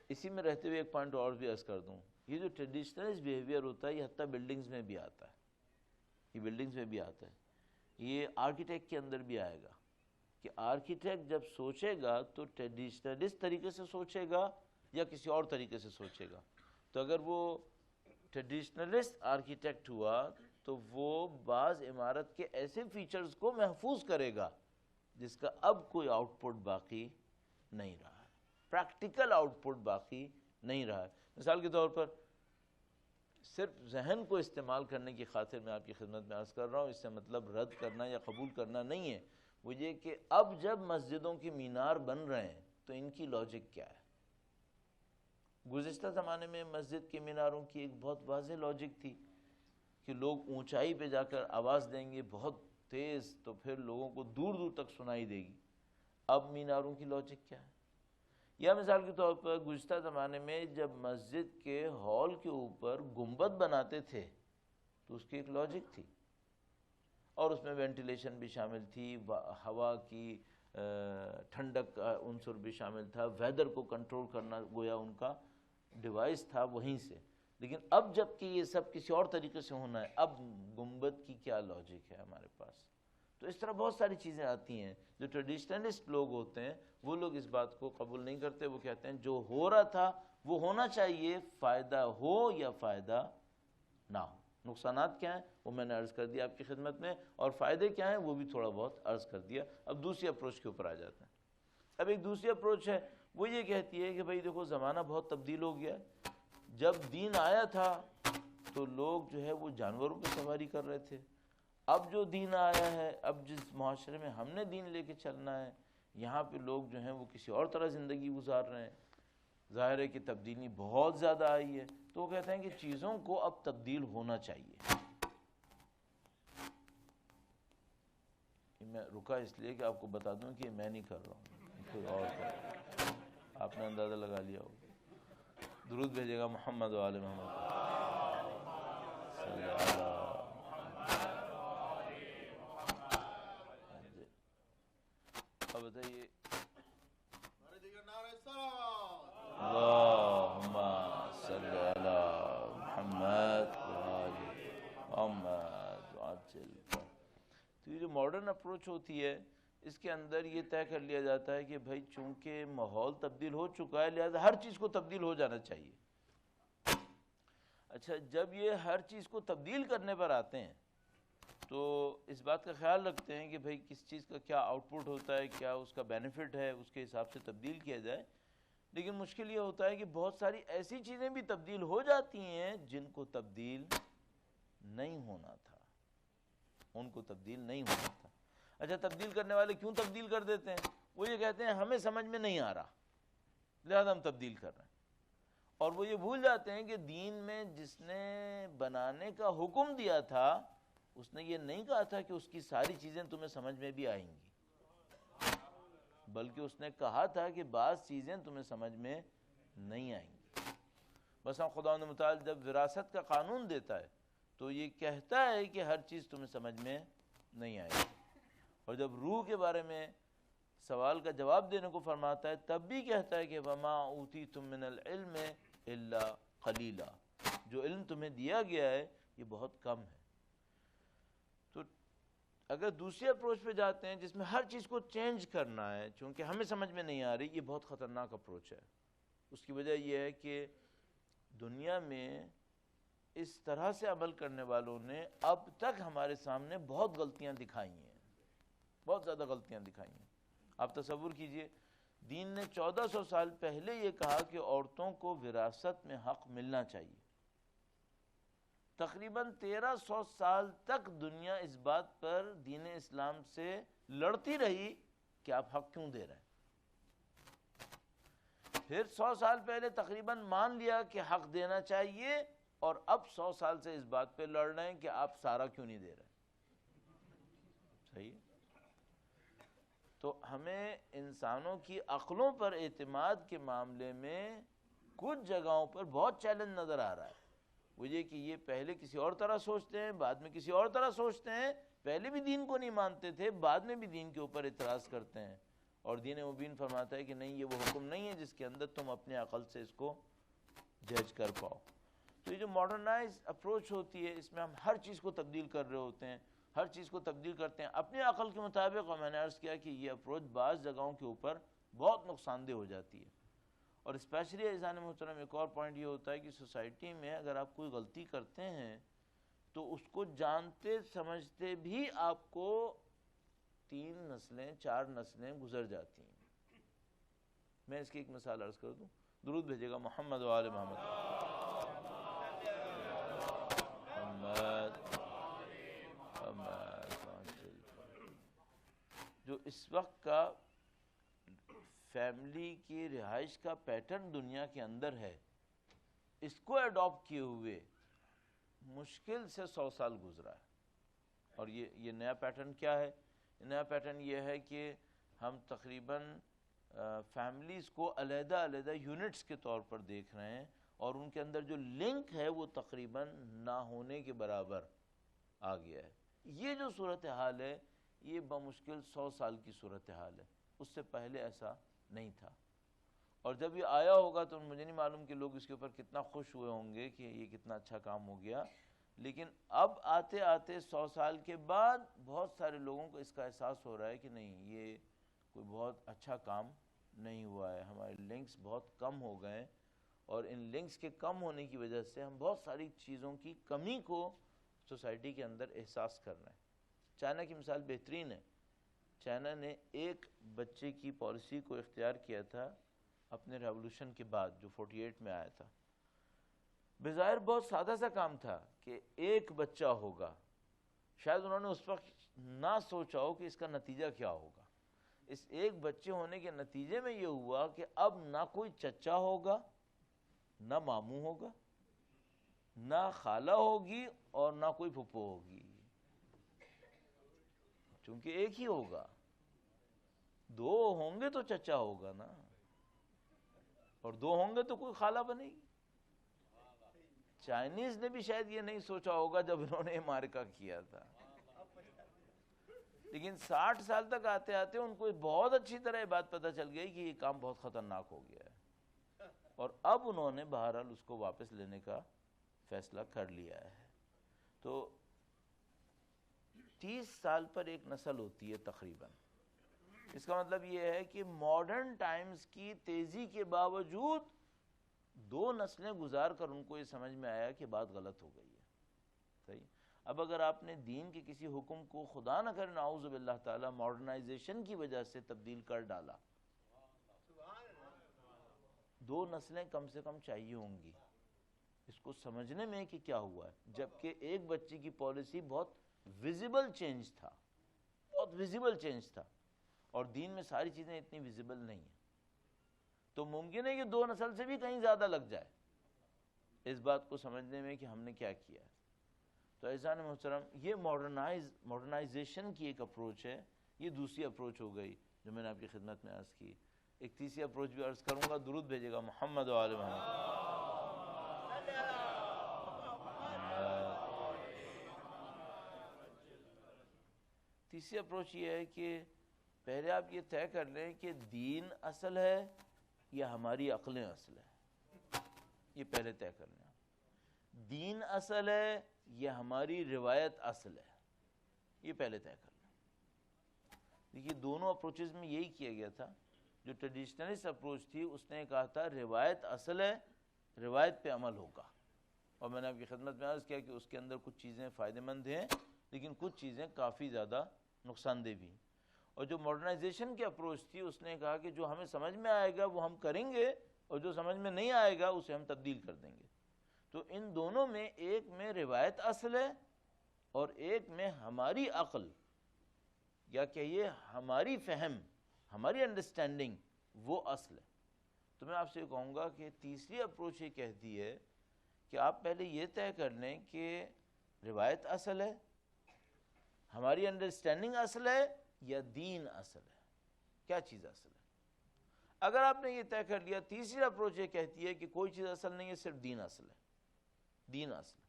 اسی میں رہتے ہوئے ایک پوائنٹ اور بھی عرض کر دوں، یہ جو ٹریڈیشنلسٹ بیہیویئر ہوتا ہے یہ حتیٰ بلڈنگز میں بھی آتا ہے، یہ بلڈنگز میں بھی آتا ہے، یہ آرکیٹیکٹ کے اندر بھی آئے گا کہ آرکیٹیکٹ جب سوچے گا تو ٹریڈیشنلسٹ طریقے سے سوچے گا یا کسی اور طریقے سے سوچے گا۔ تو اگر وہ ٹریڈیشنلسٹ آرکیٹیکٹ ہوا تو وہ بعض عمارت کے ایسے فیچرز کو محفوظ کرے گا جس کا اب کوئی آؤٹ پٹ باقی نہیں رہا ہے، پریکٹیکل آؤٹ پٹ باقی نہیں رہا ہے۔ مثال کے طور پر صرف ذہن کو استعمال کرنے کی خاطر میں آپ کی خدمت میں عرض کر رہا ہوں، اس سے مطلب رد کرنا یا قبول کرنا نہیں ہے، وہ یہ کہ اب جب مسجدوں کے مینار بن رہے ہیں تو ان کی لاجک کیا ہے۔ گزشتہ زمانے میں مسجد کے میناروں کی ایک بہت واضح لاجک تھی کہ لوگ اونچائی پہ جا کر آواز دیں گے بہت تیز تو پھر لوگوں کو دور دور تک سنائی دے گی۔ اب میناروں کی لاجک کیا ہے؟ یا مثال کے طور پر گزشتہ زمانے میں جب مسجد کے ہال کے اوپر گنبد بناتے تھے تو اس کی ایک لاجک تھی، اور اس میں وینٹیلیشن بھی شامل تھی، ہوا کی ٹھنڈک کا عنصر بھی شامل تھا، ویدر کو کنٹرول کرنا گویا ان کا ڈیوائس تھا وہیں سے۔ لیکن اب جب کہ یہ سب کسی اور طریقے سے ہونا ہے، اب گنبد کی کیا لاجک ہے ہمارے پاس؟ تو اس طرح بہت ساری چیزیں آتی ہیں۔ جو ٹریڈیشنلسٹ لوگ ہوتے ہیں وہ لوگ اس بات کو قبول نہیں کرتے، وہ کہتے ہیں جو ہو رہا تھا وہ ہونا چاہیے، فائدہ ہو یا فائدہ نہ ہو۔ نقصانات کیا ہیں وہ میں نے عرض کر دیا آپ کی خدمت میں، اور فائدے کیا ہیں وہ بھی تھوڑا بہت عرض کر دیا۔ اب دوسری اپروچ کے اوپر آ جاتے ہیں۔ اب ایک دوسری اپروچ ہے، وہ یہ کہتی ہے کہ بھئی دیکھو زمانہ بہت تبدیل ہو گیا ہے، جب دین آیا تھا تو لوگ جو ہے وہ جانوروں پہ سواری کر رہے تھے، اب جو دین آیا ہے، اب جس معاشرے میں ہم نے دین لے کے چلنا ہے، یہاں پہ لوگ جو ہیں وہ کسی اور طرح زندگی گزار رہے ہیں۔ ظاہر ہے کہ تبدیلی بہت زیادہ آئی ہے، تو وہ کہتے ہیں کہ چیزوں کو اب تبدیل ہونا چاہیے۔ میں رکا اس لیے کہ آپ کو بتا دوں کہ میں نہیں کر رہا ہوں، کوئی اور کر رہا ہے، آپ نے اندازہ لگا لیا ہوگا۔ درود بھیجے گا محمد و آل محمد۔ اب بتائیے، اللہم صلی علی محمد و آل محمد وعجل۔ تو یہ جو ماڈرن اپروچ ہوتی ہے اس کے اندر یہ طے کر لیا جاتا ہے کہ بھائی چونکہ ماحول تبدیل ہو چکا ہے لہذا ہر چیز کو تبدیل ہو جانا چاہیے۔ اچھا، جب یہ ہر چیز کو تبدیل کرنے پر آتے ہیں تو اس بات کا خیال رکھتے ہیں کہ بھئی کس چیز کا کیا آؤٹ پٹ ہوتا ہے، کیا اس کا بینیفٹ ہے، اس کے حساب سے تبدیل کیا جائے۔ لیکن مشکل یہ ہوتا ہے کہ بہت ساری ایسی چیزیں بھی تبدیل ہو جاتی ہیں جن کو تبدیل نہیں ہونا تھا، ان کو تبدیل نہیں ہونا تھا۔ اچھا، تبدیل کرنے والے کیوں تبدیل کر دیتے ہیں؟ وہ یہ کہتے ہیں ہمیں سمجھ میں نہیں آ رہا لہذا ہم تبدیل کر رہے ہیں، اور وہ یہ بھول جاتے ہیں کہ دین میں جس نے بنانے کا حکم دیا تھا اس نے یہ نہیں کہا تھا کہ اس کی ساری چیزیں تمہیں سمجھ میں بھی آئیں گی، بلکہ اس نے کہا تھا کہ بعض چیزیں تمہیں سمجھ میں نہیں آئیں گی۔ بس خداوند متعال جب وراثت کا قانون دیتا ہے تو یہ کہتا ہے کہ ہر چیز تمہیں سمجھ میں نہیں آئے گی، اور جب روح کے بارے میں سوال کا جواب دینے کو فرماتا ہے تب بھی کہتا ہے کہ وما اوتیتم من العلم الا قلیلا، جو علم تمہیں دیا گیا ہے یہ بہت کم ہے۔ تو اگر دوسری اپروچ پہ جاتے ہیں جس میں ہر چیز کو چینج کرنا ہے چونکہ ہمیں سمجھ میں نہیں آ رہی، یہ بہت خطرناک اپروچ ہے۔ اس کی وجہ یہ ہے کہ دنیا میں اس طرح سے عمل کرنے والوں نے اب تک ہمارے سامنے بہت غلطیاں دکھائی ہیں، بہت زیادہ غلطیاں دکھائی ہیں۔ آپ تصور کیجئے، دین نے 1400 سال پہلے یہ کہا کہ عورتوں کو وراثت میں حق ملنا چاہیے، تقریباً 1300 سال تک دنیا اس بات پر دین اسلام سے لڑتی رہی کہ آپ حق کیوں دے رہے ہیں، پھر 100 سال پہلے تقریباً مان لیا کہ حق دینا چاہیے، اور اب 100 سال سے اس بات پہ لڑ رہے ہیں کہ آپ سارا کیوں نہیں دے رہے۔ صحیح؟ تو ہمیں انسانوں کی عقلوں پر اعتماد کے معاملے میں کچھ جگہوں پر بہت چیلنج نظر آ رہا ہے۔ وہ یہ کہ یہ پہلے کسی اور طرح سوچتے ہیں، بعد میں کسی اور طرح سوچتے ہیں، پہلے بھی دین کو نہیں مانتے تھے، بعد میں بھی دین کے اوپر اعتراض کرتے ہیں، اور دین مبین فرماتا ہے کہ نہیں، یہ وہ حکم نہیں ہے جس کے اندر تم اپنے عقل سے اس کو جج کر پاؤ۔ تو یہ جو ماڈرنائز اپروچ ہوتی ہے اس میں ہم ہر چیز کو تبدیل کر رہے ہوتے ہیں، ہر چیز کو تبدیل کرتے ہیں اپنے عقل کے مطابق، اور میں نے عرض کیا کہ یہ اپروچ بعض جگہوں کے اوپر بہت نقصان دہ ہو جاتی ہے۔ اور اسپیشلی عزیزان محترم ایک اور پوائنٹ یہ ہوتا ہے کہ سوسائٹی میں اگر آپ کوئی غلطی کرتے ہیں تو اس کو جانتے سمجھتے بھی آپ کو 3 نسلیں 4 نسلیں گزر جاتی ہیں۔ میں اس کی ایک مثال عرض کر دوں، درود بھیجے گا محمد و آل محمد۔ جو اس وقت کا فیملی کی رہائش کا پیٹرن دنیا کے اندر ہے، اس کو اڈاپٹ کیے ہوئے مشکل سے 100 سال گزرا ہے، اور یہ نیا پیٹرن کیا ہے؟ نیا پیٹرن یہ ہے کہ ہم تقریباً فیملیز کو علیحدہ علیحدہ یونٹس کے طور پر دیکھ رہے ہیں، اور ان کے اندر جو لنک ہے وہ تقریباً نہ ہونے کے برابر آ گیا ہے۔ یہ جو صورتحال ہے یہ بمشکل 100 سال کی صورتحال ہے، اس سے پہلے ایسا نہیں تھا، اور جب یہ آیا ہوگا تو مجھے نہیں معلوم کہ لوگ اس کے اوپر کتنا خوش ہوئے ہوں گے کہ یہ کتنا اچھا کام ہو گیا، لیکن اب آتے آتے 100 سال کے بعد بہت سارے لوگوں کو اس کا احساس ہو رہا ہے کہ نہیں، یہ کوئی بہت اچھا کام نہیں ہوا ہے، ہمارے لنکس بہت کم ہو گئے، اور ان لنکس کے کم ہونے کی وجہ سے ہم بہت ساری چیزوں کی کمی کو سوسائٹی کے اندر احساس کر رہے ہیں۔ چائنا کی مثال بہترین ہے۔ چائنا نے ایک بچے کی پالیسی کو اختیار کیا تھا اپنے ریولوشن کے بعد، جو 48 میں آیا تھا۔ بظاہر بہت سادہ سا کام تھا کہ ایک بچہ ہوگا، شاید انہوں نے اس وقت نہ سوچا ہو کہ اس کا نتیجہ کیا ہوگا۔ اس ایک بچے ہونے کے نتیجے میں یہ ہوا کہ اب نہ کوئی چچا ہوگا، نہ ماموں ہوگا، نہ خالہ ہوگی، اور نہ کوئی پھپھو ہوگی، چونکہ ایک ہی ہوگا۔ 2 ہوں گے تو چچا ہوگا نا، اور 2 ہوں گے تو کوئی خالہ بنے گی۔ چائنیز نے بھی شاید یہ نہیں سوچا ہوگا جب انہوں نے امریکہ کیا تھا، لیکن 60 سال تک آتے آتے ان کو بہت اچھی طرح یہ بات پتہ چل گئی کہ یہ کام بہت خطرناک ہو گیا ہے، اور اب انہوں نے بہرحال اس کو واپس لینے کا فیصلہ کر لیا ہے۔ تو 30 سال پر ایک نسل ہوتی ہے تقریباً۔ اس کا مطلب یہ ہے کہ ماڈرن ٹائمز کی تیزی کے باوجود 2 نسلیں گزار کر ان کو یہ سمجھ میں آیا کہ بات غلط ہو گئی ہے۔ صحیح؟ اب اگر آپ نے دین کے کسی حکم کو خدا نہ کرے نعوذ باللہ تعالی ماڈرنائزیشن کی وجہ سے تبدیل کر ڈالا، 2 نسلیں کم سے کم چاہیے ہوں گی اس کو سمجھنے میں کہ کیا ہوا ہے، جبکہ ایک بچے کی پالیسی بہت ویزیبل چینج تھا، بہت ویزیبل چینج تھا، اور دین میں ساری چیزیں اتنی ویزیبل نہیں ہیں، تو ممکن ہے کہ 2 نسل سے بھی کہیں زیادہ لگ جائے اس بات کو سمجھنے میں کہ ہم نے کیا کیا ہے۔ تو عزیزان محترم، یہ ماڈرنائزیشن کی ایک اپروچ ہے، یہ دوسری اپروچ ہو گئی جو میں نے آپ کی خدمت میں عرض کی۔ ایک تیسری اپروچ بھی عرض کروں گا، درود بھیجے گا محمد و آل محمد۔ تیسری اپروچ یہ ہے کہ پہلے آپ یہ طے کر لیں کہ دین اصل ہے یا ہماری عقلیں اصل ہے، یہ پہلے طے کر لیں۔ دین اصل ہے یا ہماری روایت اصل ہے، یہ پہلے طے کر لیں۔ دیکھیے دونوں اپروچز میں یہی کیا گیا تھا۔ جو ٹریڈیشنلسٹ اپروچ تھی اس نے کہا تھا روایت اصل ہے، روایت پہ عمل ہوگا، اور میں نے آپ کی خدمت میں عرض کیا کہ اس کے اندر کچھ چیزیں فائدہ مند ہیں لیکن کچھ چیزیں کافی زیادہ نقصان دہ بھی۔ اور جو ماڈرنائزیشن کی اپروچ تھی اس نے کہا کہ جو ہمیں سمجھ میں آئے گا وہ ہم کریں گے، اور جو سمجھ میں نہیں آئے گا اسے ہم تبدیل کر دیں گے۔ تو ان دونوں میں ایک میں روایت اصل ہے اور ایک میں ہماری عقل، یا کہیے ہماری فہم، ہماری انڈرسٹینڈنگ، وہ اصل ہے۔ تو میں آپ سے کہوں گا کہ تیسری اپروچ یہ کہتی ہے کہ آپ پہلے یہ طے کر لیں کہ روایت اصل ہے، ہماری انڈرسٹینڈنگ اصل ہے، یا دین اصل ہے، کیا چیز اصل ہے۔ اگر آپ نے یہ طے کر لیا، تیسری اپروچ یہ کہتی ہے کہ کوئی چیز اصل نہیں ہے، صرف دین اصل ہے، دین اصل ہے۔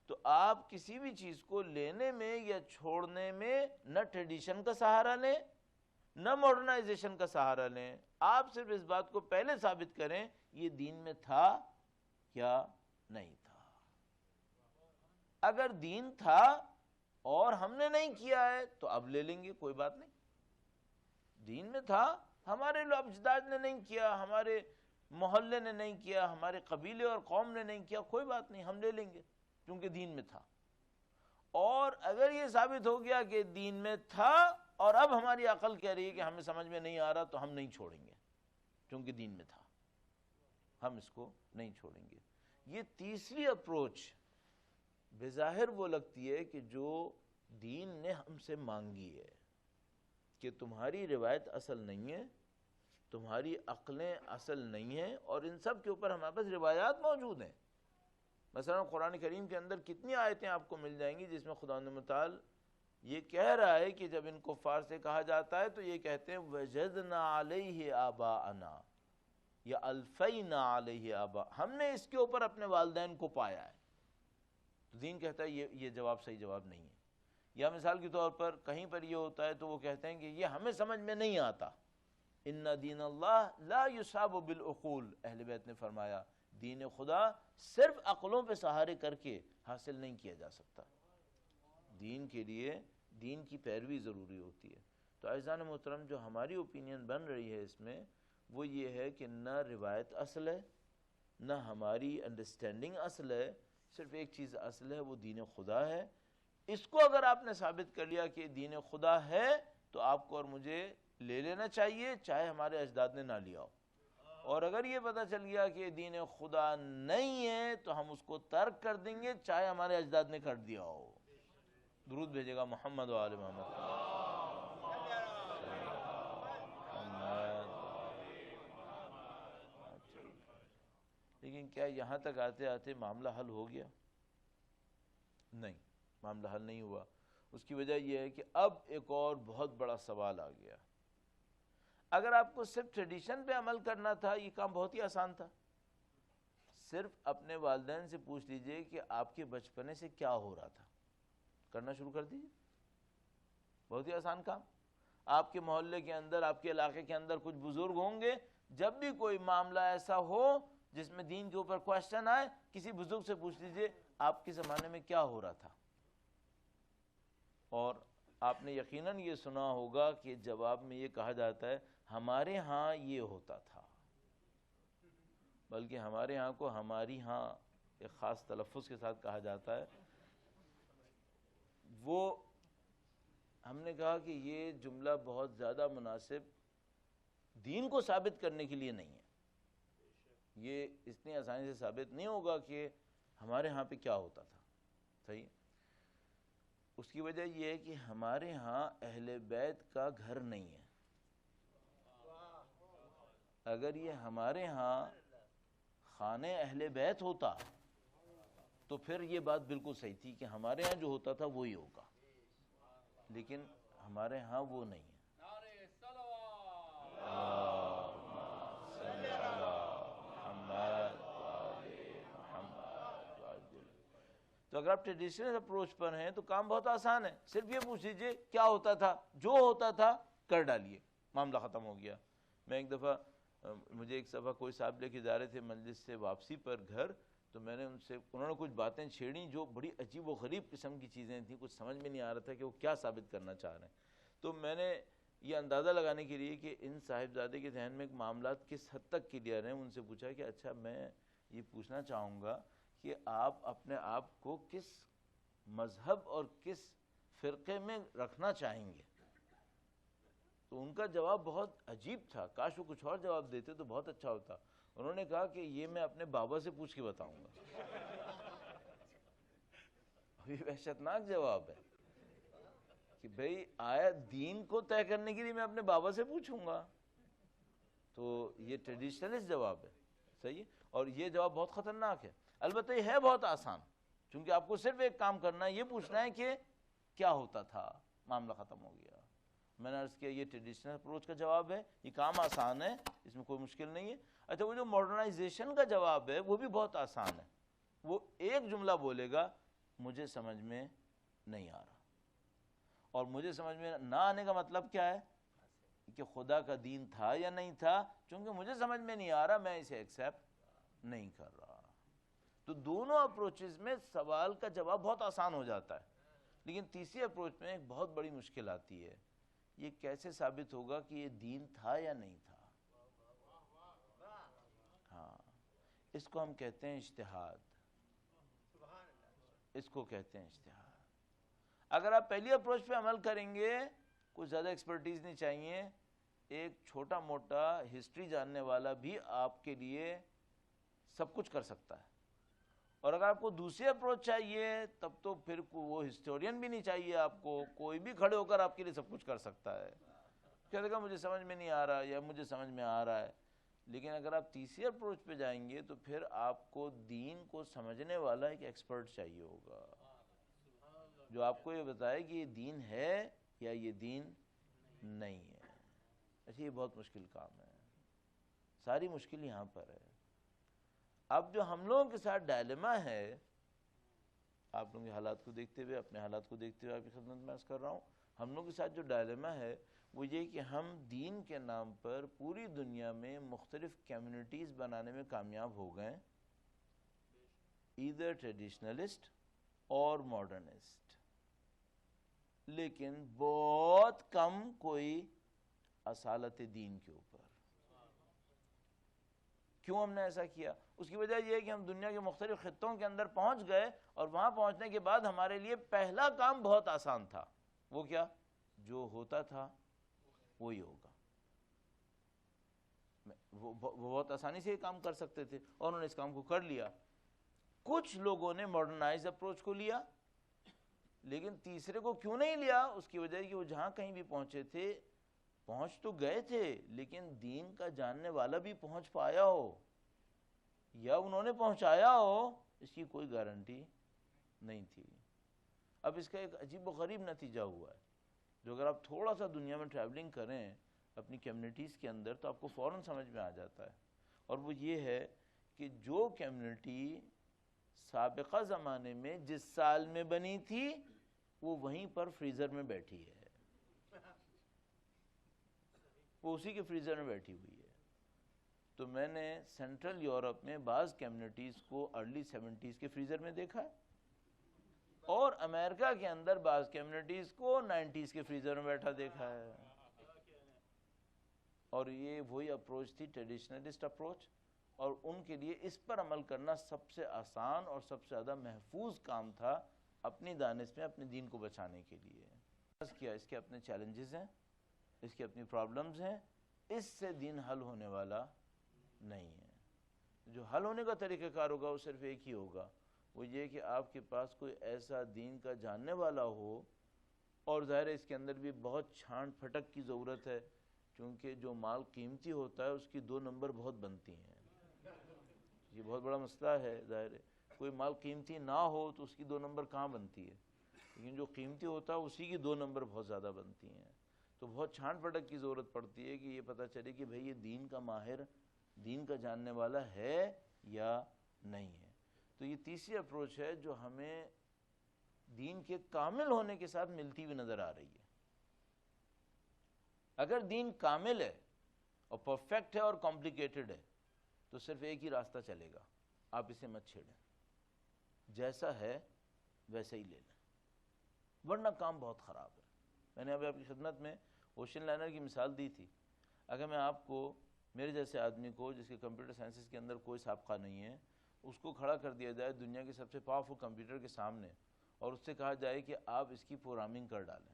تو آپ کسی بھی چیز کو لینے میں یا چھوڑنے میں نہ ٹریڈیشن کا سہارا لیں نہ ماڈرنائزیشن کا سہارا لیں، آپ صرف اس بات کو پہلے ثابت کریں یہ دین میں تھا یا نہیں تھا۔ اگر دین تھا اور ہم نے نہیں کیا ہے تو اب لے لیں گے، کوئی بات نہیں۔ دین میں تھا، ہمارے اجداد نے نہیں کیا، ہمارے محلے نے نہیں کیا، ہمارے قبیلے اور قوم نے نہیں کیا، کوئی بات نہیں، ہم لے لیں گے کیونکہ دین میں تھا۔ اور اگر یہ ثابت ہو گیا کہ دین میں تھا اور اب ہماری عقل کہہ رہی ہے کہ ہمیں سمجھ میں نہیں آ رہا، تو ہم نہیں چھوڑیں گے کیونکہ دین میں تھا، ہم اس کو نہیں چھوڑیں گے۔ یہ تیسری اپروچ بظاہر وہ لگتی ہے کہ جو دین نے ہم سے مانگی ہے کہ تمہاری روایت اصل نہیں ہے، تمہاری عقلیں اصل نہیں ہیں، اور ان سب کے اوپر ہمارے پاس روایات موجود ہیں۔ مثلا قرآن کریم کے اندر کتنی آیتیں آپ کو مل جائیں گی جس میں خداوند متعال یہ کہہ رہا ہے کہ جب ان کفار سے کہا جاتا ہے تو یہ کہتے ہیں وَجَدْنَا عَلَيْهِ آبَاءَنَا یا أَلْفَيْنَا عَلَيْهِ آبَاءَ، ہم نے اس کے اوپر اپنے والدین کو پایا ہے۔ تو دین کہتا ہے یہ جواب صحیح جواب نہیں ہے۔ یا مثال کے طور پر کہیں پر یہ ہوتا ہے تو وہ کہتے ہیں کہ یہ ہمیں سمجھ میں نہیں آتا۔ ان دین اللہ لا یصاب بالعقول، اہل بیت نے فرمایا دین خدا صرف عقلوں پہ سہارے کر کے حاصل نہیں کیا جا سکتا، دین کے لیے دین کی پیروی ضروری ہوتی ہے۔ تو عزیزان محترم، جو ہماری اوپینین بن رہی ہے اس میں وہ یہ ہے کہ نہ روایت اصل ہے نہ ہماری انڈرسٹینڈنگ اصل ہے، صرف ایک چیز اصل ہے، وہ دین خدا ہے۔ اس کو اگر آپ نے ثابت کر لیا کہ دین خدا ہے تو آپ کو اور مجھے لے لینا چاہیے، چاہے ہمارے اجداد نے نہ لیا ہو۔ اور اگر یہ پتہ چل گیا کہ دین خدا نہیں ہے تو ہم اس کو ترک کر دیں گے، چاہے ہمارے اجداد نے کر دیا ہو۔ درود بھیجے گا محمد و آل محمد۔ لیکن کیا یہاں تک آتے آتے معاملہ حل ہو گیا؟ نہیں، معاملہ حل نہیں ہوا۔ اس کی وجہ یہ ہے کہ اب ایک اور بہت بڑا سوال آ گیا۔ اگر آپ کو صرف ٹریڈیشن پہ عمل کرنا تھا یہ کام بہت ہی آسان تھا، صرف اپنے والدین سے پوچھ لیجئے کہ آپ کے بچپنے سے کیا ہو رہا تھا، کرنا شروع کر دیجئے، بہت ہی آسان کام۔ آپ کے محلے کے اندر، آپ کے علاقے کے اندر کچھ بزرگ ہوں گے، جب بھی کوئی معاملہ ایسا ہو جس میں دین کے اوپر کوشچن آئے، کسی بزرگ سے پوچھ لیجئے آپ کے زمانے میں کیا ہو رہا تھا۔ اور آپ نے یقیناً یہ سنا ہوگا کہ جواب میں یہ کہا جاتا ہے ہمارے ہاں یہ ہوتا تھا، بلکہ ہمارے ہاں کو ہماری ہاں ایک خاص تلفظ کے ساتھ کہا جاتا ہے۔ وہ ہم نے کہا کہ یہ جملہ بہت زیادہ مناسب دین کو ثابت کرنے کے لیے نہیں ہے، یہ اتنی آسانی سے ثابت نہیں ہوگا کہ ہمارے ہاں پہ کیا ہوتا تھا. صحیح. اس کی وجہ یہ ہے کہ ہمارے ہاں اہل بیت کا گھر نہیں ہے. اگر یہ ہمارے ہاں خانہ اہل بیت ہوتا تو پھر یہ بات بالکل صحیح تھی کہ ہمارے ہاں جو ہوتا تھا وہی ہوگا، لیکن ہمارے ہاں وہ نہیں ہے. تو اگر آپ ٹریڈیشنل اپروچ پر ہیں تو کام بہت آسان ہے. صرف یہ پوچھ لیجئے کیا ہوتا تھا، جو ہوتا تھا کر ڈالیے، معاملہ ختم ہو گیا. میں ایک دفعہ مجھے ایک دفعہ کوئی صاحب لے کے جا رہے تھے مجلس سے واپسی پر گھر، تو میں نے انہوں نے کچھ باتیں چھیڑیں جو بڑی عجیب و غریب قسم کی چیزیں تھیں. کچھ سمجھ میں نہیں آ رہا تھا کہ وہ کیا ثابت کرنا چاہ رہے ہیں. تو میں نے یہ اندازہ لگانے کے لیے کہ ان صاحبزادے کے ذہن میں معاملات کس حد تک کلیئر ہیں، ان سے پوچھا کہ اچھا میں یہ پوچھنا چاہوں گا کہ آپ اپنے آپ کو کس مذہب اور کس فرقے میں رکھنا چاہیں گے. تو ان کا جواب بہت عجیب تھا، کاش وہ کچھ اور جواب دیتے تو بہت اچھا ہوتا. انہوں نے کہا کہ یہ میں اپنے بابا سے پوچھ کے بتاؤں گا. یہ وحشتناک جواب ہے کہ بھئی آیا دین کو طے کرنے کے لیے میں اپنے بابا سے پوچھوں گا. تو یہ ٹریڈیشنلسٹ جواب ہے. صحیح. اور یہ جواب بہت خطرناک ہے. البتہ یہ ہے بہت آسان، چونکہ آپ کو صرف ایک کام کرنا ہے، یہ پوچھنا ہے کہ کیا ہوتا تھا، معاملہ ختم ہو گیا. میں نے عرض کیا یہ ٹریڈیشنل اپروچ کا جواب ہے، یہ کام آسان ہے، اس میں کوئی مشکل نہیں ہے. اچھا وہ جو ماڈرنائزیشن کا جواب ہے وہ بھی بہت آسان ہے. وہ ایک جملہ بولے گا مجھے سمجھ میں نہیں آ رہا. اور مجھے سمجھ میں نہ آنے کا مطلب کیا ہے کہ خدا کا دین تھا یا نہیں تھا، چونکہ مجھے سمجھ میں نہیں آ رہا میں اسے ایکسیپٹ نہیں کر رہا. تو دونوں اپروچز میں سوال کا جواب بہت آسان ہو جاتا ہے. لیکن تیسری اپروچ میں ایک بہت بڑی مشکل آتی ہے، یہ کیسے ثابت ہوگا کہ یہ دین تھا یا نہیں تھا. ہاں اس کو ہم کہتے ہیں اجتہاد. اس کو کہتے ہیں اجتہاد. اگر آپ پہلی اپروچ پہ عمل کریں گے کوئی زیادہ ایکسپرٹیز نہیں چاہیے، ایک چھوٹا موٹا ہسٹری جاننے والا بھی آپ کے لیے سب کچھ کر سکتا ہے. اور اگر آپ کو دوسری اپروچ چاہیے تب تو پھر وہ ہسٹورین بھی نہیں چاہیے آپ کو، کوئی بھی کھڑے ہو کر آپ کے لیے سب کچھ کر سکتا ہے. کہتے گا مجھے سمجھ میں نہیں آ رہا یا مجھے سمجھ میں آ رہا ہے. لیکن اگر آپ تیسری اپروچ پہ جائیں گے تو پھر آپ کو دین کو سمجھنے والا ایک ایکسپرٹ چاہیے ہوگا جو آپ کو یہ بتائے کہ یہ دین ہے یا یہ دین نہیں ہے. اچھا یہ بہت مشکل کام ہے، ساری مشکل یہاں پر ہے. اب جو ہم لوگوں کے ساتھ ڈائلیما ہے، آپ لوگوں کے حالات کو دیکھتے ہوئے، اپنے حالات کو دیکھتے ہوئے آپ کی خدمت میں عرض کر رہا ہوں، ہم لوگوں کے ساتھ جو ڈائلیما ہے وہ یہ کہ ہم دین کے نام پر پوری دنیا میں مختلف کمیونٹیز بنانے میں کامیاب ہو گئے، ایدر ٹریڈیشنلسٹ اور ماڈرنسٹ، لیکن بہت کم کوئی اصالت دین کے اوپر. کیوں ہم نے ایسا کیا؟ اس کی وجہ یہ ہے کہ ہم دنیا کے مختلف خطوں کے اندر پہنچ گئے اور وہاں پہنچنے کے بعد ہمارے لیے پہلا کام بہت آسان تھا. وہ کیا؟ جو ہوتا تھا وہی ہوگا. وہ بہت آسانی سے یہ کام کر سکتے تھے اور انہوں نے اس کام کو کر لیا. کچھ لوگوں نے ماڈرنائز اپروچ کو لیا، لیکن تیسرے کو کیوں نہیں لیا؟ اس کی وجہ ہے کہ وہ جہاں کہیں بھی پہنچے تھے، پہنچ تو گئے تھے لیکن دین کا جاننے والا بھی پہنچ پایا ہو یا انہوں نے پہنچایا ہو اس کی کوئی گارنٹی نہیں تھی. اب اس کا ایک عجیب و غریب نتیجہ ہوا ہے جو اگر آپ تھوڑا سا دنیا میں ٹریولنگ کریں اپنی کمیونٹیز کے اندر تو آپ کو فوراً سمجھ میں آ جاتا ہے. اور وہ یہ ہے کہ جو کمیونٹی سابقہ زمانے میں جس سال میں بنی تھی وہ وہیں پر فریزر میں بیٹھی ہے، وہ اسی کے فریزر میں بیٹھی ہوئی ہے. تو میں نے سینٹرل یورپ میں بعض کمیونٹیز کو ارلی 70s کے فریزر میں دیکھا ہے، اور امریکہ کے اندر بعض کمیونٹیز کو 90s کے فریزر میں بیٹھا دیکھا ہے. اور یہ وہی اپروچ تھی، ٹریڈیشنلسٹ اپروچ، اور ان کے لیے اس پر عمل کرنا سب سے آسان اور سب سے زیادہ محفوظ کام تھا اپنی دانش میں اپنے دین کو بچانے کے لیے. اس کے اپنے چیلنجز ہیں، اس کی اپنی پرابلمز ہیں، اس سے دین حل ہونے والا نہیں ہے. جو حل ہونے کا طریقہ کار ہوگا وہ صرف ایک ہی ہوگا، وہ یہ کہ آپ کے پاس کوئی ایسا دین کا جاننے والا ہو، اور ظاہر ہے اس کے اندر بھی بہت چھانٹ پھٹک کی ضرورت ہے، چونکہ جو مال قیمتی ہوتا ہے اس کی 2 نمبر بہت بنتی ہیں، یہ بہت بڑا مسئلہ ہے۔ ظاہر ہے کوئی مال قیمتی نہ ہو تو اس کی 2 نمبر کہاں بنتی ہے، لیکن جو قیمتی ہوتا ہے اسی کی 2 نمبر بہت زیادہ بنتی ہیں۔ تو بہت چھانٹ پھٹک کی ضرورت پڑتی ہے کہ یہ پتہ چلے کہ بھئی یہ دین کا ماہر، دین کا جاننے والا ہے یا نہیں ہے۔ تو یہ تیسری اپروچ ہے جو ہمیں دین کے کامل ہونے کے ساتھ ملتی ہوئی نظر آ رہی ہے۔ اگر دین کامل ہے اور پرفیکٹ ہے اور کمپلیکیٹڈ ہے تو صرف ایک ہی راستہ چلے گا، آپ اسے مت چھیڑیں، جیسا ہے ویسے ہی لے لیں، ورنہ کام بہت خراب ہے۔ میں نے ابھی آپ کی خدمت میں اوشین لائنر کی مثال دی تھی۔ اگر میں آپ کو، میرے جیسے آدمی کو جس کے کمپیوٹر سائنسز کے اندر کوئی سابقہ نہیں ہے، اس کو کھڑا کر دیا جائے دنیا کے سب سے پاورفل کمپیوٹر کے سامنے اور اس سے کہا جائے کہ آپ اس کی پروگرامنگ کر ڈالیں،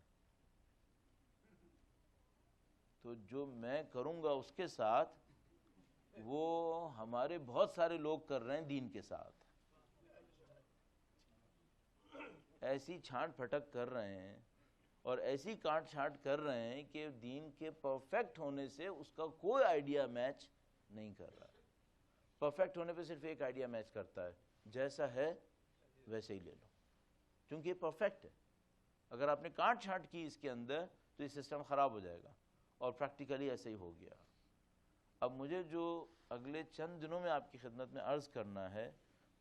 تو جو میں کروں گا اس کے ساتھ وہ ہمارے بہت سارے لوگ کر رہے ہیں دین کے ساتھ، ایسی چھانٹ پھٹک کر رہے ہیں اور ایسی کاٹ چھانٹ کر رہے ہیں کہ دین کے پرفیکٹ ہونے سے اس کا کوئی آئیڈیا میچ نہیں کر رہا ہے۔ پرفیکٹ ہونے پہ صرف ایک آئیڈیا میچ کرتا ہے، جیسا ہے ویسے ہی لے لو، کیونکہ یہ پرفیکٹ ہے۔ اگر آپ نے کاٹ چھانٹ کی اس کے اندر تو یہ سسٹم خراب ہو جائے گا، اور پریکٹیکلی ایسے ہی ہو گیا۔ اب مجھے جو اگلے چند دنوں میں آپ کی خدمت میں عرض کرنا ہے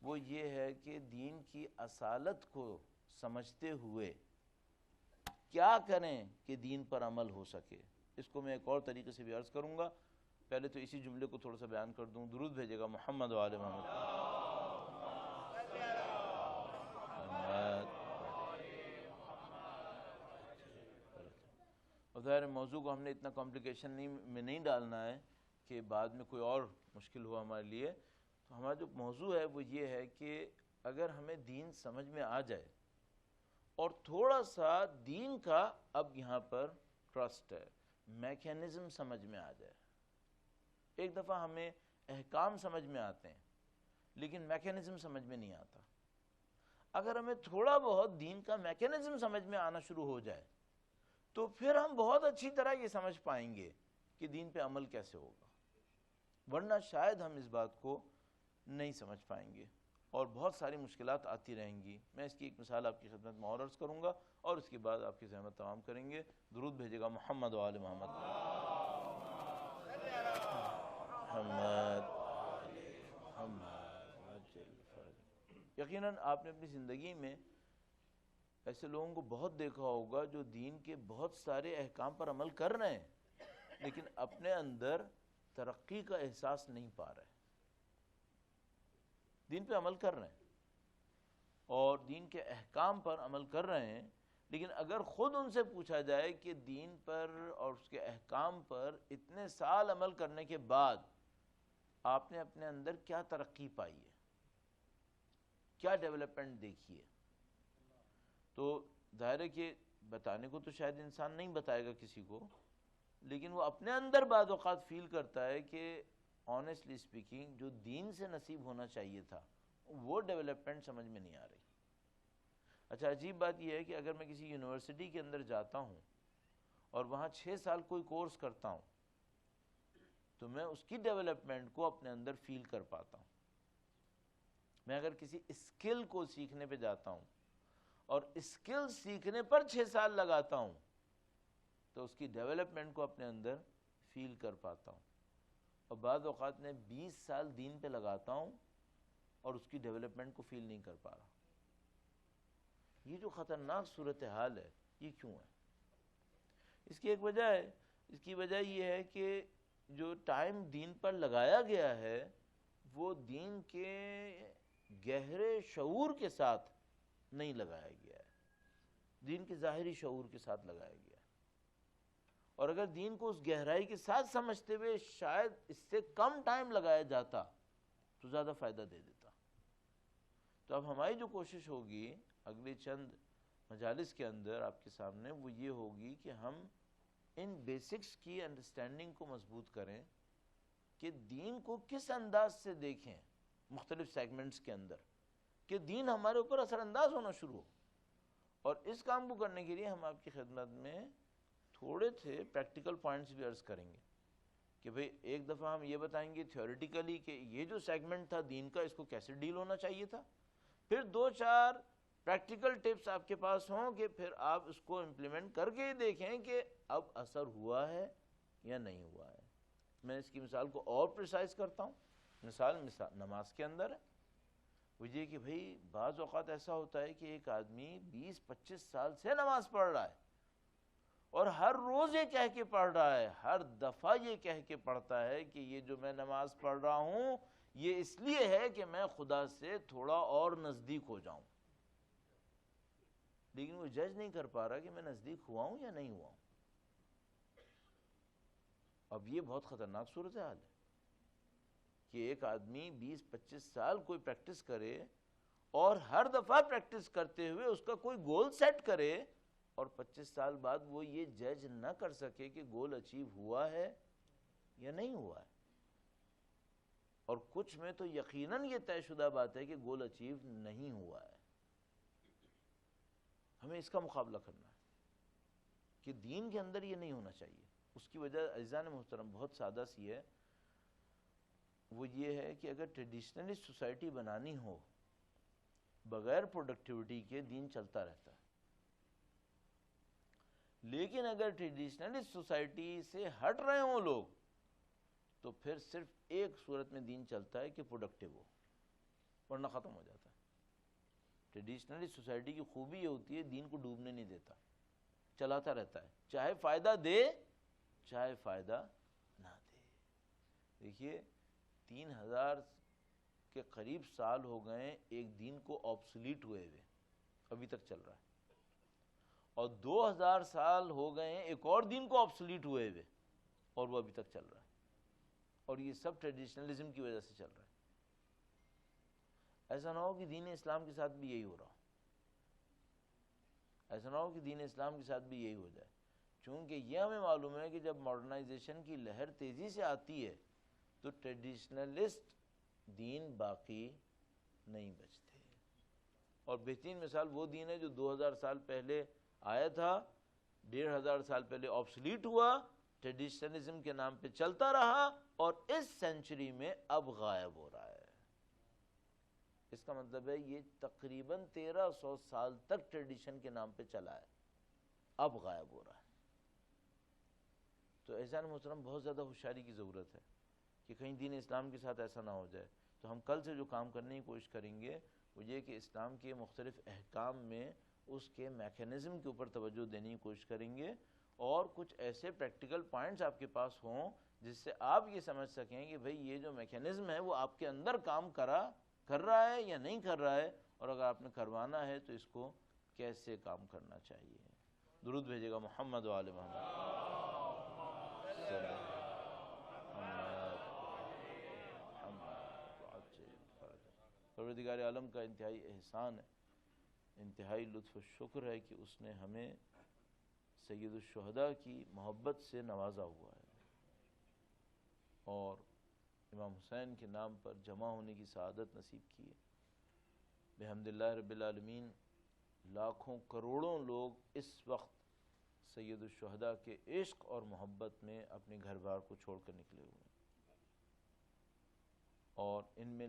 وہ یہ ہے کہ دین کی اصالت کو سمجھتے ہوئے کیا کریں کہ دین پر عمل ہو سکے۔ اس کو میں ایک اور طریقے سے بھی عرض کروں گا۔ پہلے تو اسی جملے کو تھوڑا سا بیان کر دوں، درود بھیجے گا محمد و آل محمد۔ اور ظاہر موضوع کو ہم نے اتنا کمپلیکیشن میں نہیں ڈالنا ہے کہ بعد میں کوئی اور مشکل ہوا ہمارے لیے۔ تو ہمارا جو موضوع ہے وہ یہ ہے کہ اگر ہمیں دین سمجھ میں آ جائے اور تھوڑا سا دین کا، اب یہاں پر ٹرسٹ ہے، میکینزم سمجھ میں آ جائے۔ ایک دفعہ ہمیں احکام سمجھ میں آتے ہیں لیکن میکینزم سمجھ میں نہیں آتا۔ اگر ہمیں تھوڑا بہت دین کا میکینزم سمجھ میں آنا شروع ہو جائے تو پھر ہم بہت اچھی طرح یہ سمجھ پائیں گے کہ دین پہ عمل کیسے ہوگا، ورنہ شاید ہم اس بات کو نہیں سمجھ پائیں گے اور بہت ساری مشکلات آتی رہیں گی۔ میں اس کی ایک مثال آپ کی خدمت میں اور عرض کروں گا اور اس کے بعد آپ کی زحمت تمام کریں گے۔ درود بھیجے گا محمد و آل محمد۔ یقیناً آپ نے اپنی زندگی میں ایسے لوگوں کو بہت دیکھا ہوگا جو دین کے بہت سارے احکام پر عمل کر رہے ہیں لیکن اپنے اندر ترقی کا احساس نہیں پا رہے۔ دین پہ عمل کر رہے ہیں اور دین کے احکام پر عمل کر رہے ہیں، لیکن اگر خود ان سے پوچھا جائے کہ دین پر اور اس کے احکام پر اتنے سال عمل کرنے کے بعد آپ نے اپنے اندر کیا ترقی پائی ہے، کیا ڈیولپمنٹ دیکھی ہے، تو ظاہر ہے کہ بتانے کو تو شاید انسان نہیں بتائے گا کسی کو، لیکن وہ اپنے اندر بعض اوقات فیل کرتا ہے کہ آنیسٹلی اسپیکنگ جو دین سے نصیب ہونا چاہیے تھا وہ ڈیولپمنٹ سمجھ میں نہیں آ رہی۔ اچھا عجیب بات یہ ہے کہ اگر میں کسی یونیورسٹی کے اندر جاتا ہوں اور وہاں 6 سال کوئی کورس کرتا ہوں تو میں اس کی ڈیولپمنٹ کو اپنے اندر فیل کر پاتا ہوں۔ میں اگر کسی اسکل کو سیکھنے پہ جاتا ہوں اور اسکل سیکھنے پر 6 سال لگاتا ہوں تو اس کی ڈیولپمنٹ کو اپنے اندر فیل کر پاتا ہوں، اور بعض اوقات میں 20 سال دین پہ لگاتا ہوں اور اس کی ڈیولپمنٹ کو فیل نہیں کر پا رہا۔ یہ جو خطرناک صورتحال ہے یہ کیوں ہے؟ اس کی ایک وجہ ہے، اس کی وجہ یہ ہے کہ جو ٹائم دین پر لگایا گیا ہے وہ دین کے گہرے شعور کے ساتھ نہیں لگایا گیا ہے، دین کے ظاہری شعور کے ساتھ لگایا گیا ہے۔ اور اگر دین کو اس گہرائی کے ساتھ سمجھتے ہوئے شاید اس سے کم ٹائم لگایا جاتا تو زیادہ فائدہ دے دیتا۔ تو اب ہماری جو کوشش ہوگی اگلی چند مجالس کے اندر آپ کے سامنے وہ یہ ہوگی کہ ہم ان بیسکس کی انڈرسٹینڈنگ کو مضبوط کریں کہ دین کو کس انداز سے دیکھیں مختلف سیگمنٹس کے اندر، کہ دین ہمارے اوپر اثر انداز ہونا شروع ہو. اور اس کام کو کرنے کے لیے ہم آپ کی خدمت میں تھوڑے سے پریکٹیکل پوائنٹس بھی عرض کریں گے کہ بھئی ایک دفعہ ہم یہ بتائیں گے تھیوریٹیکلی کہ یہ جو سیگمنٹ تھا دین کا اس کو کیسے ڈیل ہونا چاہیے تھا. پھر 2-4 پریکٹیکل ٹپس آپ کے پاس ہوں کہ پھر آپ اس کو امپلیمنٹ کر کے دیکھیں کہ اب اثر ہوا ہے یا نہیں ہوا ہے. میں اس کی مثال کو اور پریسائز کرتا ہوں. مثال نماز کے اندر ہے. وہ یہ کہ بھئی بعض اوقات ایسا ہوتا ہے کہ ایک آدمی 20-25 سال سے نماز پڑھ رہا ہے اور ہر روز یہ کہہ کے پڑھ رہا ہے, ہر دفعہ یہ کہہ کے پڑھتا ہے کہ یہ جو میں نماز پڑھ رہا ہوں یہ اس لیے ہے کہ میں خدا سے تھوڑا اور نزدیک ہو جاؤں, لیکن وہ جج نہیں کر پا رہا کہ میں نزدیک ہوا ہوں یا نہیں ہوا ہوں. اب یہ بہت خطرناک صورتحال ہے کہ ایک آدمی 20-25 سال کوئی پریکٹس کرے اور ہر دفعہ پریکٹس کرتے ہوئے اس کا کوئی گول سیٹ کرے اور 25 سال بعد وہ یہ جج نہ کر سکے کہ گول اچیو ہوا ہے یا نہیں ہوا ہے. اور کچھ میں تو یقیناً یہ طے شدہ بات ہے کہ گول اچیو نہیں ہوا ہے. ہمیں اس کا مقابلہ کرنا ہے کہ دین کے اندر یہ نہیں ہونا چاہیے. اس کی وجہ عزیزان محترم بہت سادہ سی ہے, وہ یہ ہے کہ اگر ٹریڈیشنلسٹ سوسائٹی بنانی ہو بغیر پروڈکٹیوٹی کے دین چلتا رہتا ہے, لیکن اگر ٹریڈیشنلسٹ سوسائٹی سے ہٹ رہے ہوں لوگ تو پھر صرف ایک صورت میں دین چلتا ہے کہ پروڈکٹیو ہو, ورنہ ختم ہو جاتا ہے. ٹریڈیشنلسٹ سوسائٹی کی خوبی یہ ہوتی ہے دین کو ڈوبنے نہیں دیتا, چلاتا رہتا ہے, چاہے فائدہ دے چاہے فائدہ نہ دے. دیکھیے 3000 کے قریب سال ہو گئے ایک دین کو آبسلیٹ ہوئے ہوئے, ابھی تک چل رہا ہے, اور 2000 سال ہو گئے ایک اور دین کو آبسلیٹ ہوئے ہوئے اور وہ ابھی تک چل رہا ہے. اور یہ سب ٹریڈیشنلزم کی وجہ سے چل رہا ہے. ایسا نہ ہو کہ دین اسلام کے ساتھ بھی یہی ہو رہا ہو, ایسا نہ ہو کہ دین اسلام کے ساتھ بھی یہی ہو جائے. چونکہ یہ ہمیں معلوم ہے کہ جب ماڈرنائزیشن کی لہر تیزی سے آتی ہے تو ٹریڈیشنلسٹ دین باقی نہیں بچتے. اور بہترین مثال وہ دین ہے جو 2000 سال پہلے آیا تھا, 1500 سال پہلے آبسلیٹ ہوا, ٹریڈیشنلزم کے نام پہ چلتا رہا اور اس سینچری میں اب غائب ہو رہا ہے. اس کا مطلب ہے یہ تقریباً 1300 سال تک ٹریڈیشن کے نام پہ چلا ہے, اب غائب ہو رہا ہے. تو اعزاز محترم بہت زیادہ ہوشیاری کی ضرورت ہے کہ کہیں دین اسلام کے ساتھ ایسا نہ ہو جائے. تو ہم کل سے جو کام کرنے کی کوشش کریں گے وہ یہ کہ اسلام کے مختلف احکام میں اس کے میکینزم کے اوپر توجہ دینے کی کوشش کریں گے, اور کچھ ایسے پریکٹیکل پوائنٹس آپ کے پاس ہوں جس سے آپ یہ سمجھ سکیں کہ بھئی یہ جو میکینزم ہے وہ آپ کے اندر کام کر رہا ہے یا نہیں کر رہا ہے, اور اگر آپ نے کروانا ہے تو اس کو کیسے کام کرنا چاہیے. درود بھیجے گا محمد و آل محمد. پروردگار عالم کا انتہائی احسان ہے, انتہائی لطف و شکر ہے کہ اس نے ہمیں سید الشہداء کی محبت سے نوازا ہوا ہے اور امام حسین کے نام پر جمع ہونے کی سعادت نصیب کی ہے. بحمد اللہ رب العالمین لاکھوں کروڑوں لوگ اس وقت سید الشہداء کے عشق اور محبت میں اپنے گھر بار کو چھوڑ کر نکلے ہوئے ہیں, اور ان میں